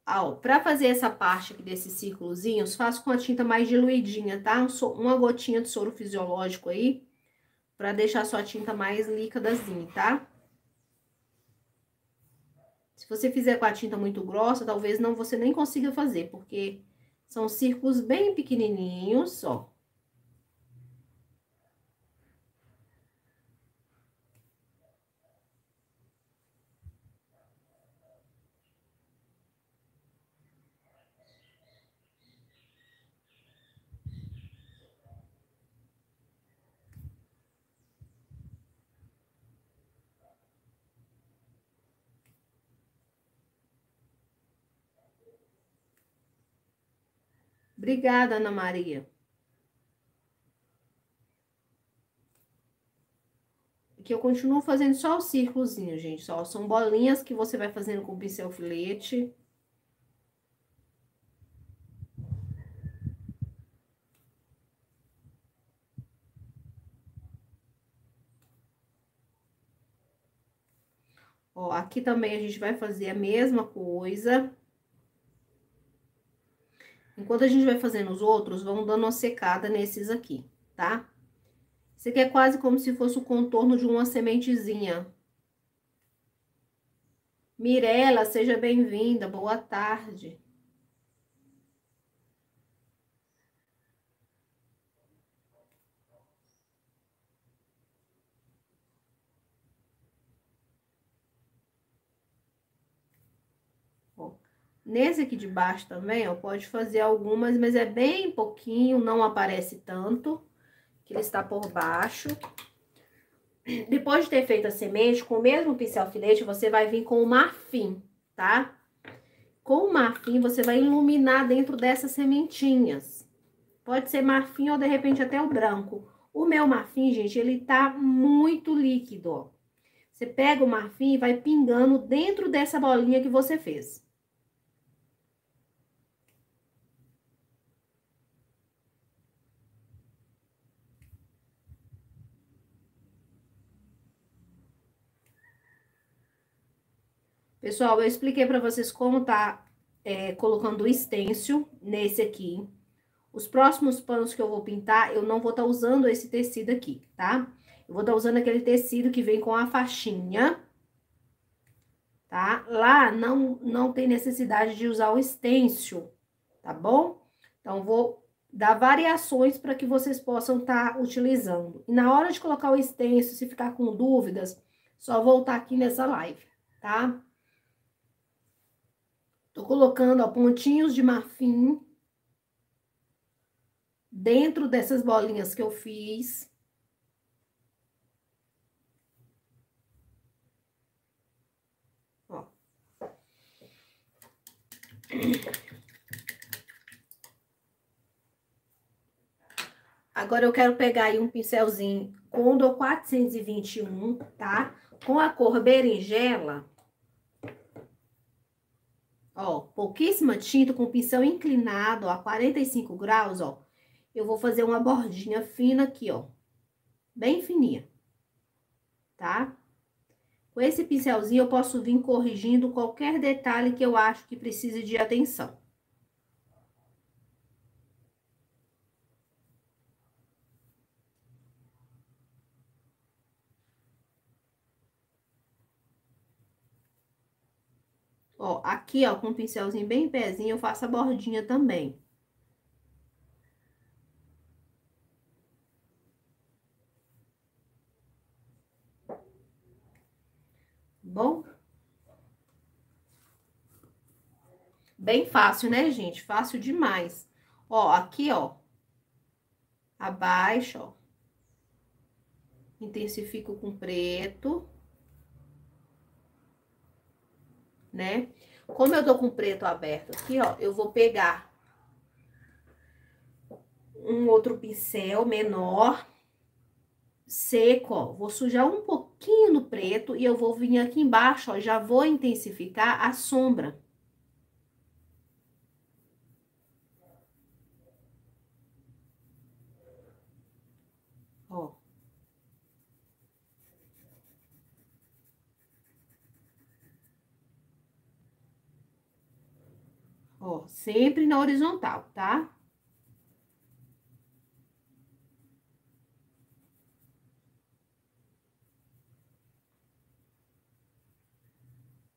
Ó, pra fazer essa parte aqui desses círculozinhos, faço com a tinta mais diluidinha, tá? Uma gotinha de soro fisiológico aí, pra deixar a sua tinta mais líquidazinha, tá? Se você fizer com a tinta muito grossa, talvez não você nem consiga fazer, porque são círculos bem pequenininhos, ó. Obrigada, Ana Maria. Aqui eu continuo fazendo só os círculozinhos, gente. Só são bolinhas que você vai fazendo com o pincel filete. Ó, aqui também a gente vai fazer a mesma coisa. Enquanto a gente vai fazendo os outros, vamos dando uma secada nesses aqui, tá? Esse aqui é quase como se fosse o contorno de uma sementezinha. Mirela, seja bem-vinda, boa tarde. Ó. Nesse aqui de baixo também, ó, pode fazer algumas, mas é bem pouquinho, não aparece tanto, que ele está por baixo. Depois de ter feito a semente, com o mesmo pincel alfinete, você vai vir com o marfim, tá? Com o marfim, você vai iluminar dentro dessas sementinhas. Pode ser marfim ou, de repente, até o branco. O meu marfim, gente, ele tá muito líquido, ó. Você pega o marfim e vai pingando dentro dessa bolinha que você fez. Pessoal, eu expliquei pra vocês como tá colocando o stencil nesse aqui. Os próximos panos que eu vou pintar, eu não vou estar usando esse tecido aqui, tá? Eu vou estar usando aquele tecido que vem com a faixinha, tá? Lá não tem necessidade de usar o stencil, tá bom? Então, vou dar variações para que vocês possam estar utilizando. E na hora de colocar o stencil, se ficar com dúvidas, só voltar aqui nessa live, tá? Tô colocando, ó, pontinhos de marfim dentro dessas bolinhas que eu fiz. Ó. Agora, eu quero pegar aí um pincelzinho Condor 421, tá? Com a cor berinjela. Ó, pouquíssima tinta, com o pincel inclinado, ó, a 45 graus, ó. Eu vou fazer uma bordinha fina aqui, ó. Bem fininha, tá? Com esse pincelzinho, eu posso vir corrigindo qualquer detalhe que eu acho que precise de atenção. Ó, aqui, ó, com o pincelzinho bem pezinho, eu faço a bordinha também. Bom? Bem fácil, né, gente? Fácil demais. Ó, aqui, ó, abaixo, ó. Intensifico com preto, né? Como eu tô com preto aberto aqui, ó, eu vou pegar um outro pincel menor, seco, ó. Vou sujar um pouquinho no preto e eu vou vir aqui embaixo, ó, já vou intensificar a sombra. Ó. Ó, sempre na horizontal, tá?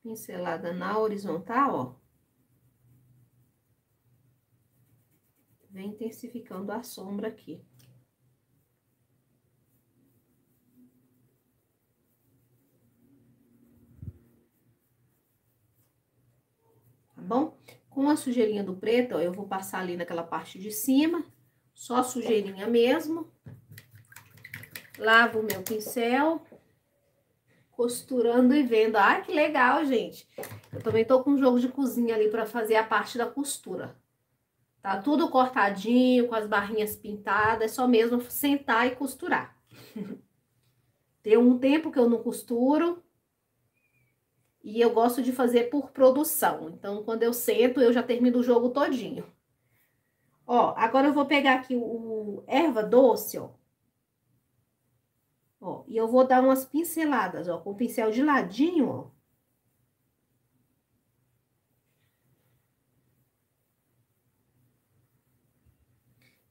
Pincelada na horizontal, ó. Vem intensificando a sombra aqui. Tá bom? Com a sujeirinha do preto, ó, eu vou passar ali naquela parte de cima, só sujeirinha mesmo. Lavo o meu pincel, costurando e vendo. Ai, que legal, gente. Eu também tô com um jogo de cozinha ali pra fazer a parte da costura. Tá tudo cortadinho, com as barrinhas pintadas, é só mesmo sentar e costurar. Tem um tempo que eu não costuro e eu gosto de fazer por produção. Então, quando eu sento, eu já termino o jogo todinho. Ó, agora eu vou pegar aqui o erva doce, ó. Ó, e eu vou dar umas pinceladas, ó, com o pincel de ladinho, ó.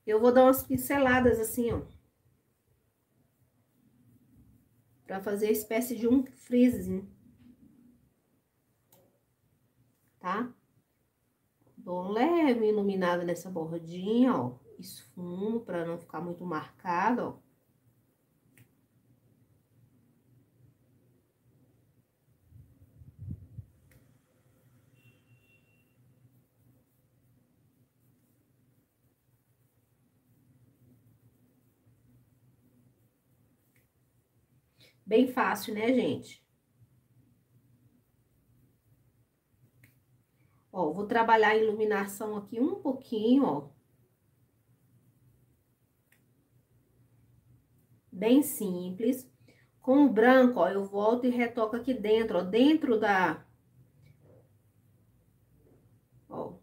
Eu vou dar umas pinceladas assim, ó. Pra fazer espécie de um frizinho. Tá? Dou um leve iluminada nessa bordinha, ó. Esfumo pra não ficar muito marcado, ó. Bem fácil, né, gente? Ó, vou trabalhar a iluminação aqui um pouquinho, ó. Bem simples. Com o branco, ó, eu volto e retoco aqui dentro, ó, dentro da... Ó.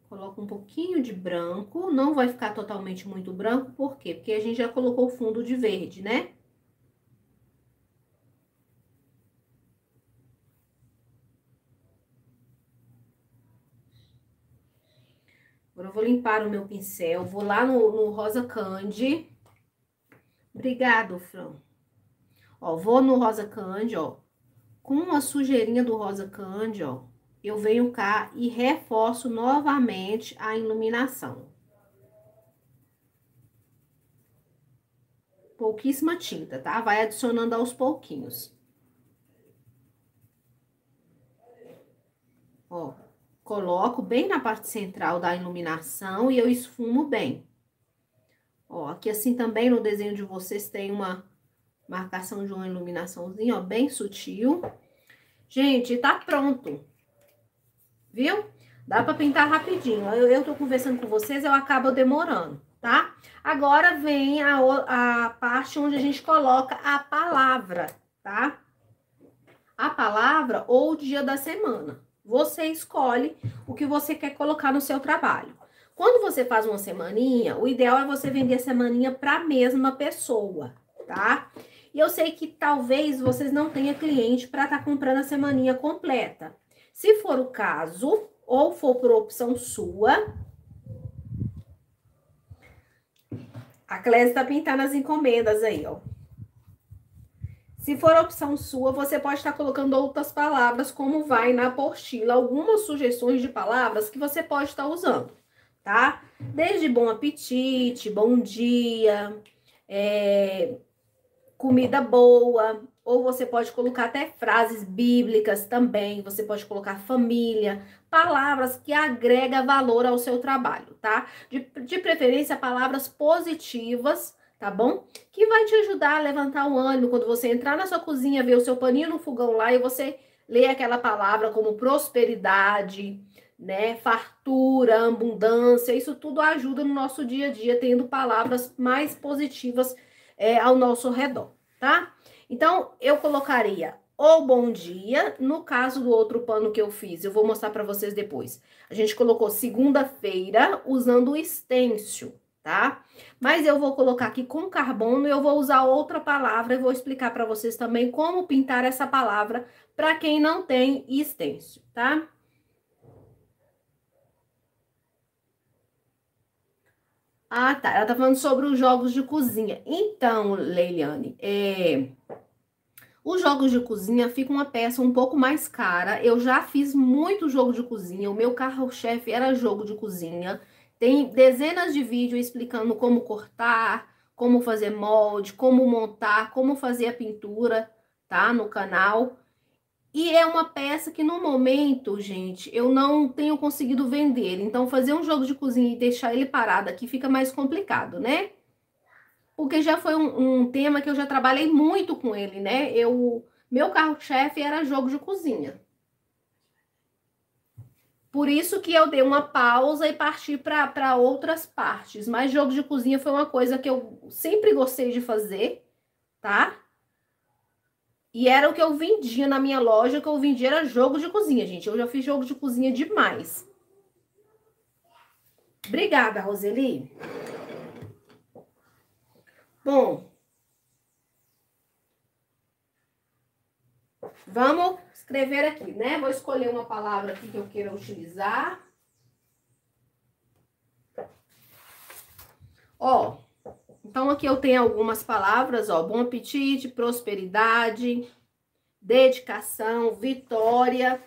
Coloco um pouquinho de branco, não vai ficar totalmente muito branco, por quê? Porque a gente já colocou o fundo de verde, né? Agora eu vou limpar o meu pincel, vou lá no Rosa Candy. Obrigado, Fran. Ó, vou no Rosa Candy, ó. Com a sujeirinha do Rosa Candy, ó, eu venho cá e reforço novamente a iluminação. Pouquíssima tinta, tá? Vai adicionando aos pouquinhos. Ó, coloco bem na parte central da iluminação e eu esfumo bem. Ó, aqui assim também no desenho de vocês tem uma marcação de uma iluminaçãozinha, ó, bem sutil. Gente, tá pronto. Viu? Dá pra pintar rapidinho. Eu tô conversando com vocês, eu acabo demorando, tá? Agora vem a parte onde a gente coloca a palavra, tá? A palavra ou o dia da semana. Você escolhe o que você quer colocar no seu trabalho. Quando você faz uma semaninha, o ideal é você vender a semaninha para a mesma pessoa, tá? E eu sei que talvez vocês não tenham cliente para estar comprando a semaninha completa. Se for o caso, ou for por opção sua, a Clésia tá pintando as encomendas aí, ó. Se for opção sua, você pode estar colocando outras palavras, como vai na apostila, algumas sugestões de palavras que você pode estar usando, tá? Desde bom apetite, bom dia, comida boa, ou você pode colocar até frases bíblicas também, você pode colocar família, palavras que agregam valor ao seu trabalho, tá? De preferência, palavras positivas, tá bom? Que vai te ajudar a levantar o ânimo quando você entrar na sua cozinha, ver o seu paninho no fogão lá e você lê aquela palavra como prosperidade, né? Fartura, abundância, isso tudo ajuda no nosso dia a dia, tendo palavras mais positivas ao nosso redor, tá? Então, eu colocaria o bom dia, no caso do outro pano que eu fiz, eu vou mostrar para vocês depois. A gente colocou segunda-feira usando o stencil, tá? Mas eu vou colocar aqui com carbono e eu vou usar outra palavra e vou explicar para vocês também como pintar essa palavra para quem não tem stencil, tá? Ah, tá. Ela tá falando sobre os jogos de cozinha. Então, Leiliane, os jogos de cozinha ficam uma peça um pouco mais cara. Eu já fiz muito jogo de cozinha. O meu carro-chefe era jogo de cozinha. Tem dezenas de vídeos explicando como cortar, como fazer molde, como montar, como fazer a pintura, tá? No canal. E é uma peça que no momento, gente, eu não tenho conseguido vender. Então, fazer um jogo de cozinha e deixar ele parado aqui fica mais complicado, né? Porque já foi um tema que eu já trabalhei muito com ele, né? Meu carro-chefe era jogo de cozinha. Por isso que eu dei uma pausa e parti para outras partes. Mas jogo de cozinha foi uma coisa que eu sempre gostei de fazer, tá? E era o que eu vendia na minha loja, o que eu vendia era jogo de cozinha, gente. Eu já fiz jogo de cozinha demais. Obrigada, Roseli. Bom, vamos escrever aqui, né? Vou escolher uma palavra aqui que eu queira utilizar. Ó, então aqui eu tenho algumas palavras, ó. Bom apetite, prosperidade, dedicação, vitória.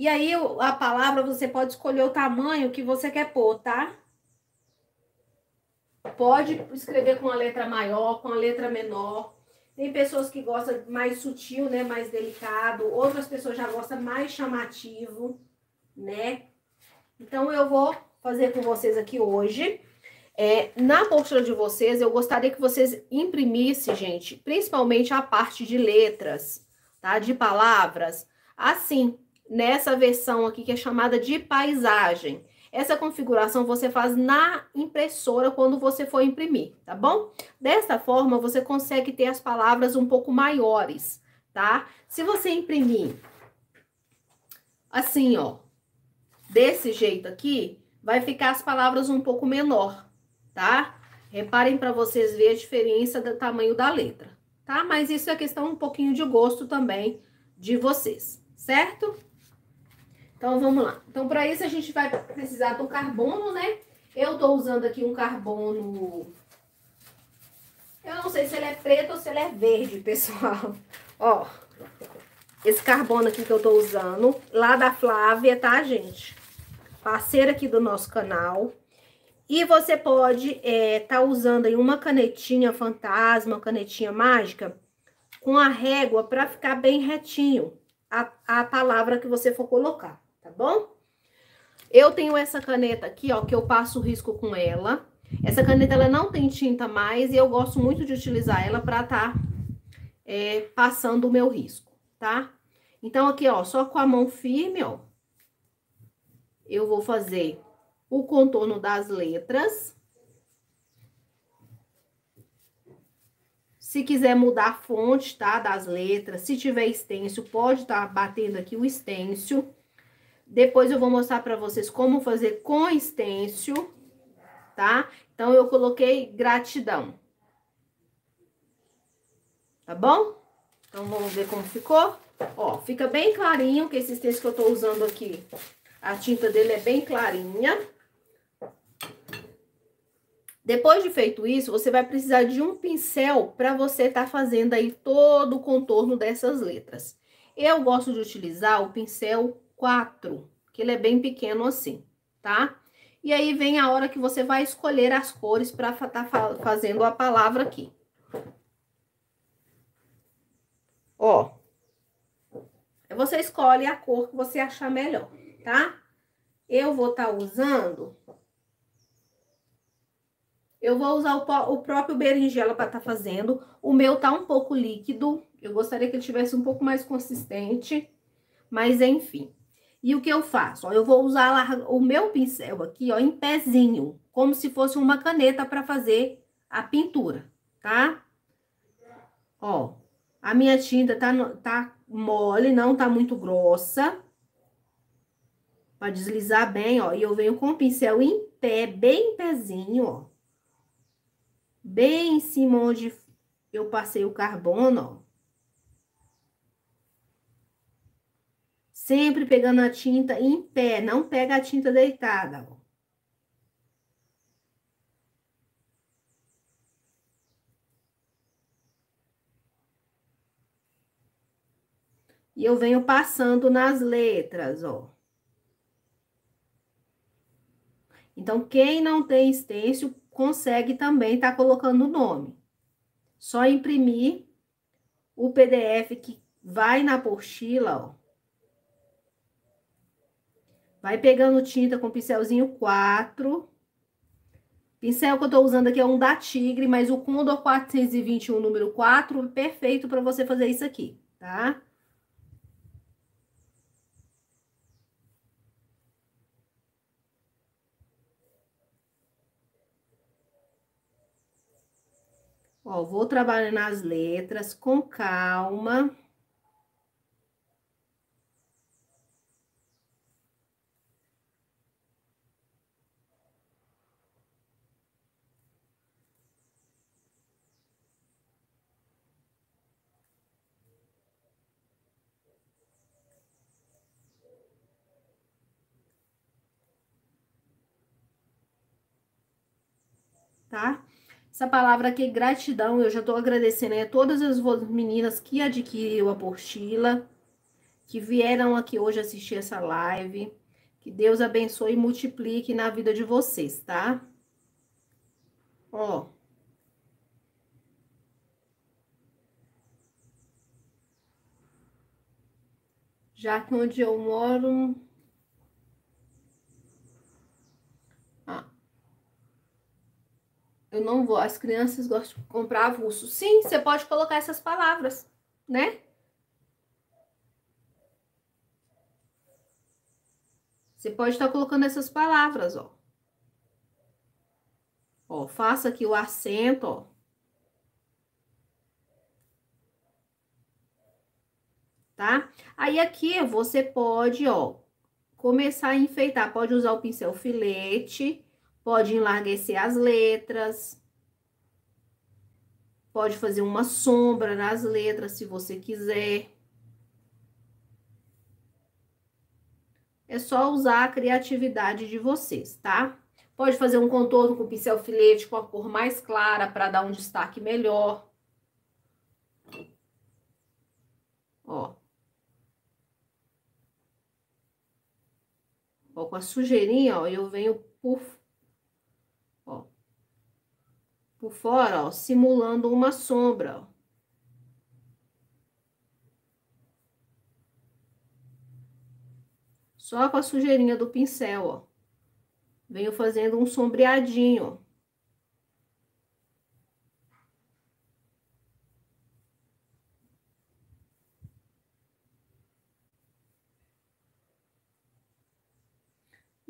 E aí, a palavra, você pode escolher o tamanho que você quer pôr, tá? Pode escrever com a letra maior, com a letra menor. Tem pessoas que gostam mais sutil, né? Mais delicado. Outras pessoas já gostam mais chamativo, né? Então, eu vou fazer com vocês aqui hoje. Na apostila de vocês, eu gostaria que vocês imprimissem, gente, principalmente a parte de letras, tá? De palavras, assim, nessa versão aqui que é chamada de paisagem. Essa configuração você faz na impressora quando você for imprimir, tá bom? Dessa forma, você consegue ter as palavras um pouco maiores, tá? Se você imprimir assim, ó, desse jeito aqui, vai ficar as palavras um pouco menor, tá? Reparem para vocês verem a diferença do tamanho da letra, tá? Mas isso é questão um pouquinho de gosto também de vocês, certo? Então, vamos lá. Então, para isso, a gente vai precisar do carbono, né? Eu tô usando aqui um carbono... Eu não sei se ele é preto ou se ele é verde, pessoal. Ó, esse carbono aqui que eu tô usando, lá da Flávia, tá, gente? Parceira aqui do nosso canal. E você pode tá usando aí uma canetinha fantasma, canetinha mágica, com a régua para ficar bem retinho a palavra que você for colocar, tá bom? Eu tenho essa caneta aqui, ó, que eu passo o risco com ela. Essa caneta, ela não tem tinta mais e eu gosto muito de utilizar ela para tá passando o meu risco, tá? Então, aqui, ó, só com a mão firme, ó, eu vou fazer o contorno das letras. Se quiser mudar a fonte, tá, das letras, se tiver stencil, pode estar batendo aqui o stencil. Depois eu vou mostrar para vocês como fazer com stencil, tá? Então, eu coloquei gratidão. Tá bom? Então, vamos ver como ficou. Ó, fica bem clarinho, que esse stencil que eu tô usando aqui, a tinta dele é bem clarinha. Depois de feito isso, você vai precisar de um pincel para você estar fazendo aí todo o contorno dessas letras. Eu gosto de utilizar o pincel 4, que ele é bem pequeno assim, tá? E aí vem a hora que você vai escolher as cores para estar fazendo a palavra aqui. Ó, você escolhe a cor que você achar melhor, tá? Eu vou estar usando... Eu vou usar o próprio berinjela para estar fazendo. O meu tá um pouco líquido. Eu gostaria que ele tivesse um pouco mais consistente. Mas, enfim. E o que eu faço? Ó, eu vou usar o meu pincel aqui, ó, em pezinho. Como se fosse uma caneta para fazer a pintura, tá? Ó, a minha tinta tá mole, não tá muito grossa. Para deslizar bem, ó. E eu venho com o pincel em pé, bem em pezinho, ó. Bem em cima onde eu passei o carbono, ó. Sempre pegando a tinta em pé, não pega a tinta deitada, ó. E eu venho passando nas letras, ó. Então, quem não tem stencil, consegue também tá colocando o nome. Só imprimir o PDF que vai na apostila, ó. Vai pegando tinta com pincelzinho 4. Pincel que eu tô usando aqui é um da Tigre, mas o Condor 421, número 4, é perfeito para você fazer isso aqui, tá? Ó, vou trabalhando as letras com calma. Tá? Essa palavra aqui, gratidão, eu já tô agradecendo a todas as meninas que adquiriram a apostila, que vieram aqui hoje assistir essa live. Que Deus abençoe e multiplique na vida de vocês, tá? Ó. Já que onde eu moro... Ah, eu não vou... As crianças gostam de comprar avulso. Sim, você pode colocar essas palavras, né? Você pode estar colocando essas palavras, ó. Ó, faça aqui o acento, ó. Tá? Aí aqui você pode, ó, começar a enfeitar. Pode usar o pincel filete, pode enlarguecer as letras, pode fazer uma sombra nas letras se você quiser. É só usar a criatividade de vocês, tá? Pode fazer um contorno com pincel filete com a cor mais clara para dar um destaque melhor. Ó. Ó, com a sujeirinha, ó, eu venho ó, por fora, ó, simulando uma sombra, ó. Só com a sujeirinha do pincel, ó. Venho fazendo um sombreadinho, ó.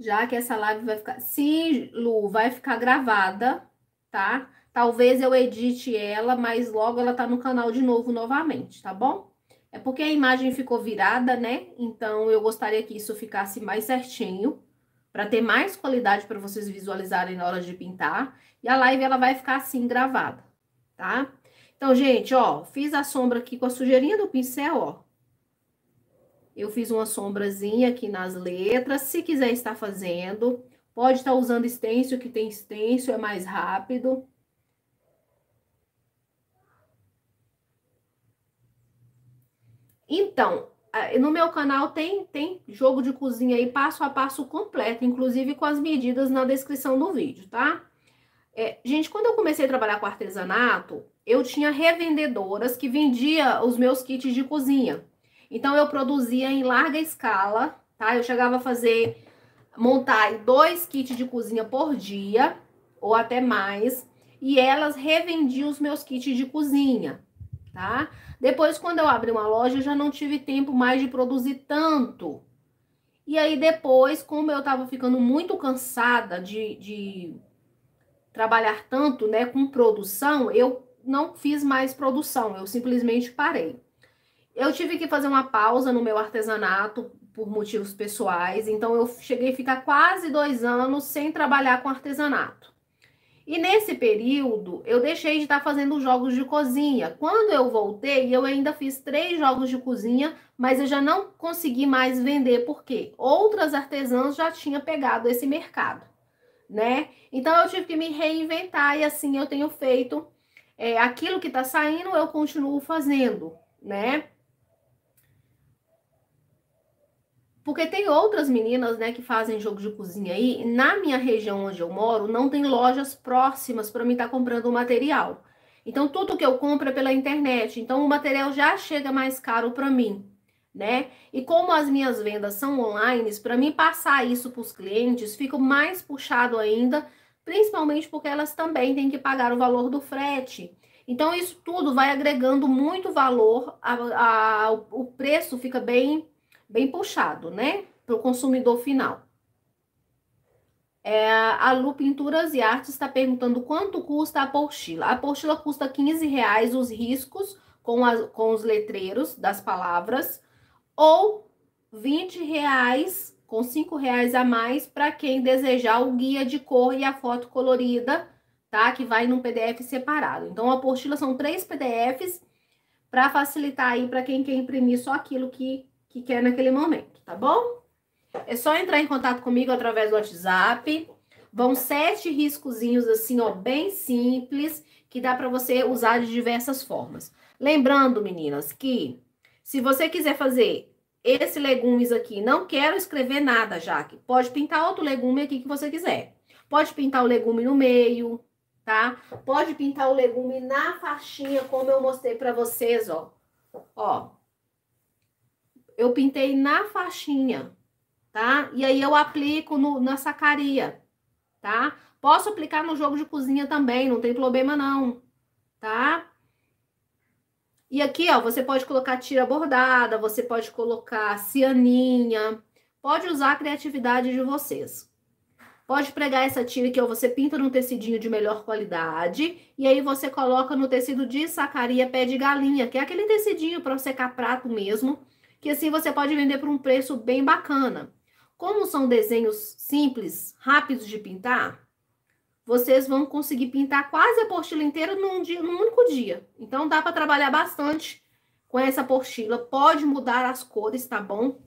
Já que essa live vai ficar... Sim, Lu, vai ficar gravada, tá? Talvez eu edite ela, mas logo ela tá no canal de novo novamente, tá bom? É porque a imagem ficou virada, né? Então eu gostaria que isso ficasse mais certinho, para ter mais qualidade para vocês visualizarem na hora de pintar. E a live ela vai ficar assim gravada, tá? Então, gente, ó, fiz a sombra aqui com a sujeirinha do pincel, ó. Eu fiz uma sombrazinha aqui nas letras. Se quiser estar fazendo, pode estar usando stencil, que tem stencil, é mais rápido. Então, no meu canal tem jogo de cozinha aí passo a passo completo, inclusive com as medidas na descrição do vídeo, tá? Gente, quando eu comecei a trabalhar com artesanato, eu tinha revendedoras que vendia os meus kits de cozinha. Então, eu produzia em larga escala, tá? Eu chegava a montar 2 kits de cozinha por dia, ou até mais, e elas revendiam os meus kits de cozinha, tá? Depois, quando eu abri uma loja, eu já não tive tempo mais de produzir tanto. E aí, depois, como eu tava ficando muito cansada de trabalhar tanto, né, com produção, eu não fiz mais produção, eu simplesmente parei. Eu tive que fazer uma pausa no meu artesanato por motivos pessoais, então eu cheguei a ficar quase 2 anos sem trabalhar com artesanato. E nesse período, eu deixei de estar fazendo jogos de cozinha. Quando eu voltei, eu ainda fiz 3 jogos de cozinha, mas eu já não consegui mais vender, porque outras artesãs já tinham pegado esse mercado, né? Então eu tive que me reinventar e assim eu tenho feito. Aquilo que tá saindo, eu continuo fazendo, né? Porque tem outras meninas, né, que fazem jogo de cozinha aí. Na minha região onde eu moro, não tem lojas próximas para mim estar comprando o material. Então, tudo que eu compro é pela internet. Então, o material já chega mais caro para mim, né? E como as minhas vendas são online, para mim passar isso para os clientes fica mais puxado ainda, principalmente porque elas também têm que pagar o valor do frete. Então, isso tudo vai agregando muito valor, o preço fica bem puxado, né? Para o consumidor final. A Lu Pinturas e Artes está perguntando quanto custa a apostila. A apostila custa R$ 15, os riscos com os letreiros das palavras, ou R$ 20 com R$ 5 a mais para quem desejar o guia de cor e a foto colorida, tá? Que vai num PDF separado. Então, a apostila são 3 PDFs para facilitar aí para quem quer imprimir só aquilo que quer naquele momento, tá bom? É só entrar em contato comigo através do WhatsApp. Vão 7 riscozinhos assim, ó, bem simples, que dá para você usar de diversas formas. Lembrando, meninas, que se você quiser fazer esse legumes aqui, não quero escrever nada, Jaque. Pode pintar outro legume aqui que você quiser. Pode pintar o legume no meio, tá? Pode pintar o legume na faixinha, como eu mostrei para vocês, ó. Ó, eu pintei na faixinha, tá? E aí eu aplico na sacaria, tá? Posso aplicar no jogo de cozinha também, não tem problema não, tá? E aqui, ó, você pode colocar tira bordada, você pode colocar cianinha, pode usar a criatividade de vocês. Pode pregar essa tira que você pinta num tecidinho de melhor qualidade e aí você coloca no tecido de sacaria pé de galinha, que é aquele tecidinho para secar prato mesmo, que assim você pode vender por um preço bem bacana. Como são desenhos simples, rápidos de pintar, vocês vão conseguir pintar quase a apostila inteira num único dia. Então dá para trabalhar bastante com essa apostila. Pode mudar as cores, tá bom?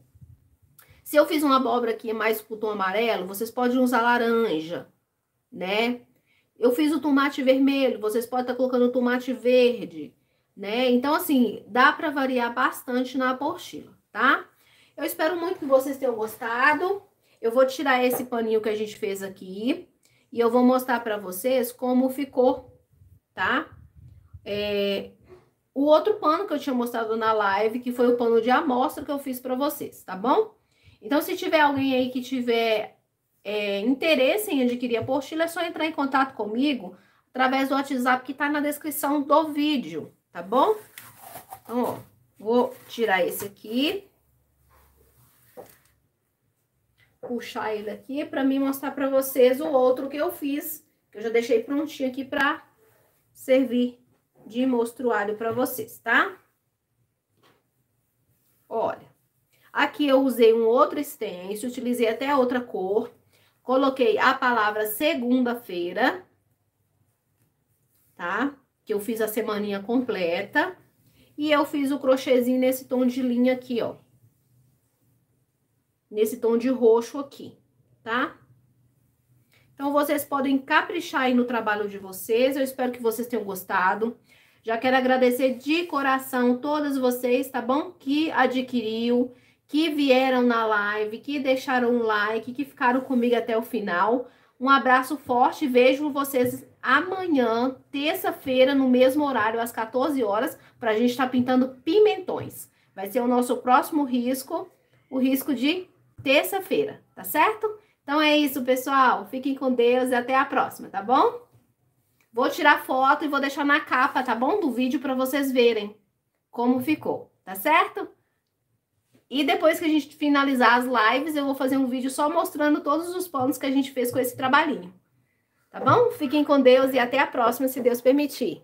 Se eu fiz uma abóbora aqui mais com o tom amarelo, vocês podem usar laranja, né? Eu fiz o tomate vermelho, vocês podem estar colocando o tomate verde, né? Então, assim, dá para variar bastante na apostila, tá? Eu espero muito que vocês tenham gostado. Eu vou tirar esse paninho que a gente fez aqui e eu vou mostrar para vocês como ficou, tá? O outro pano que eu tinha mostrado na live, que foi o pano de amostra que eu fiz para vocês, tá bom? Então, se tiver alguém aí que tiver interesse em adquirir a apostila, é só entrar em contato comigo através do WhatsApp que tá na descrição do vídeo, tá bom? Então, ó, vou tirar esse aqui. Puxar ele aqui para mim mostrar para vocês o outro que eu fiz, que eu já deixei prontinho aqui para servir de mostruário para vocês, tá? Olha. Aqui eu usei um outro stencil, utilizei até outra cor. Coloquei a palavra segunda-feira, tá? Que eu fiz a semaninha completa. E eu fiz o crochêzinho nesse tom de linha aqui, ó. Nesse tom de roxo aqui, tá? Então, vocês podem caprichar aí no trabalho de vocês. Eu espero que vocês tenham gostado. Já quero agradecer de coração todas vocês, tá bom? Que adquiriu, que vieram na live, que deixaram um like, que ficaram comigo até o final. Um abraço forte, vejo vocês amanhã, terça-feira, no mesmo horário, às 14 horas, pra gente estar pintando pimentões. Vai ser o nosso próximo risco, o risco de terça-feira, tá certo? Então é isso, pessoal. Fiquem com Deus e até a próxima, tá bom? Vou tirar foto e vou deixar na capa, tá bom? Do vídeo pra vocês verem como ficou, tá certo? E depois que a gente finalizar as lives, eu vou fazer um vídeo só mostrando todos os panos que a gente fez com esse trabalhinho. Tá bom? Fiquem com Deus e até a próxima, se Deus permitir.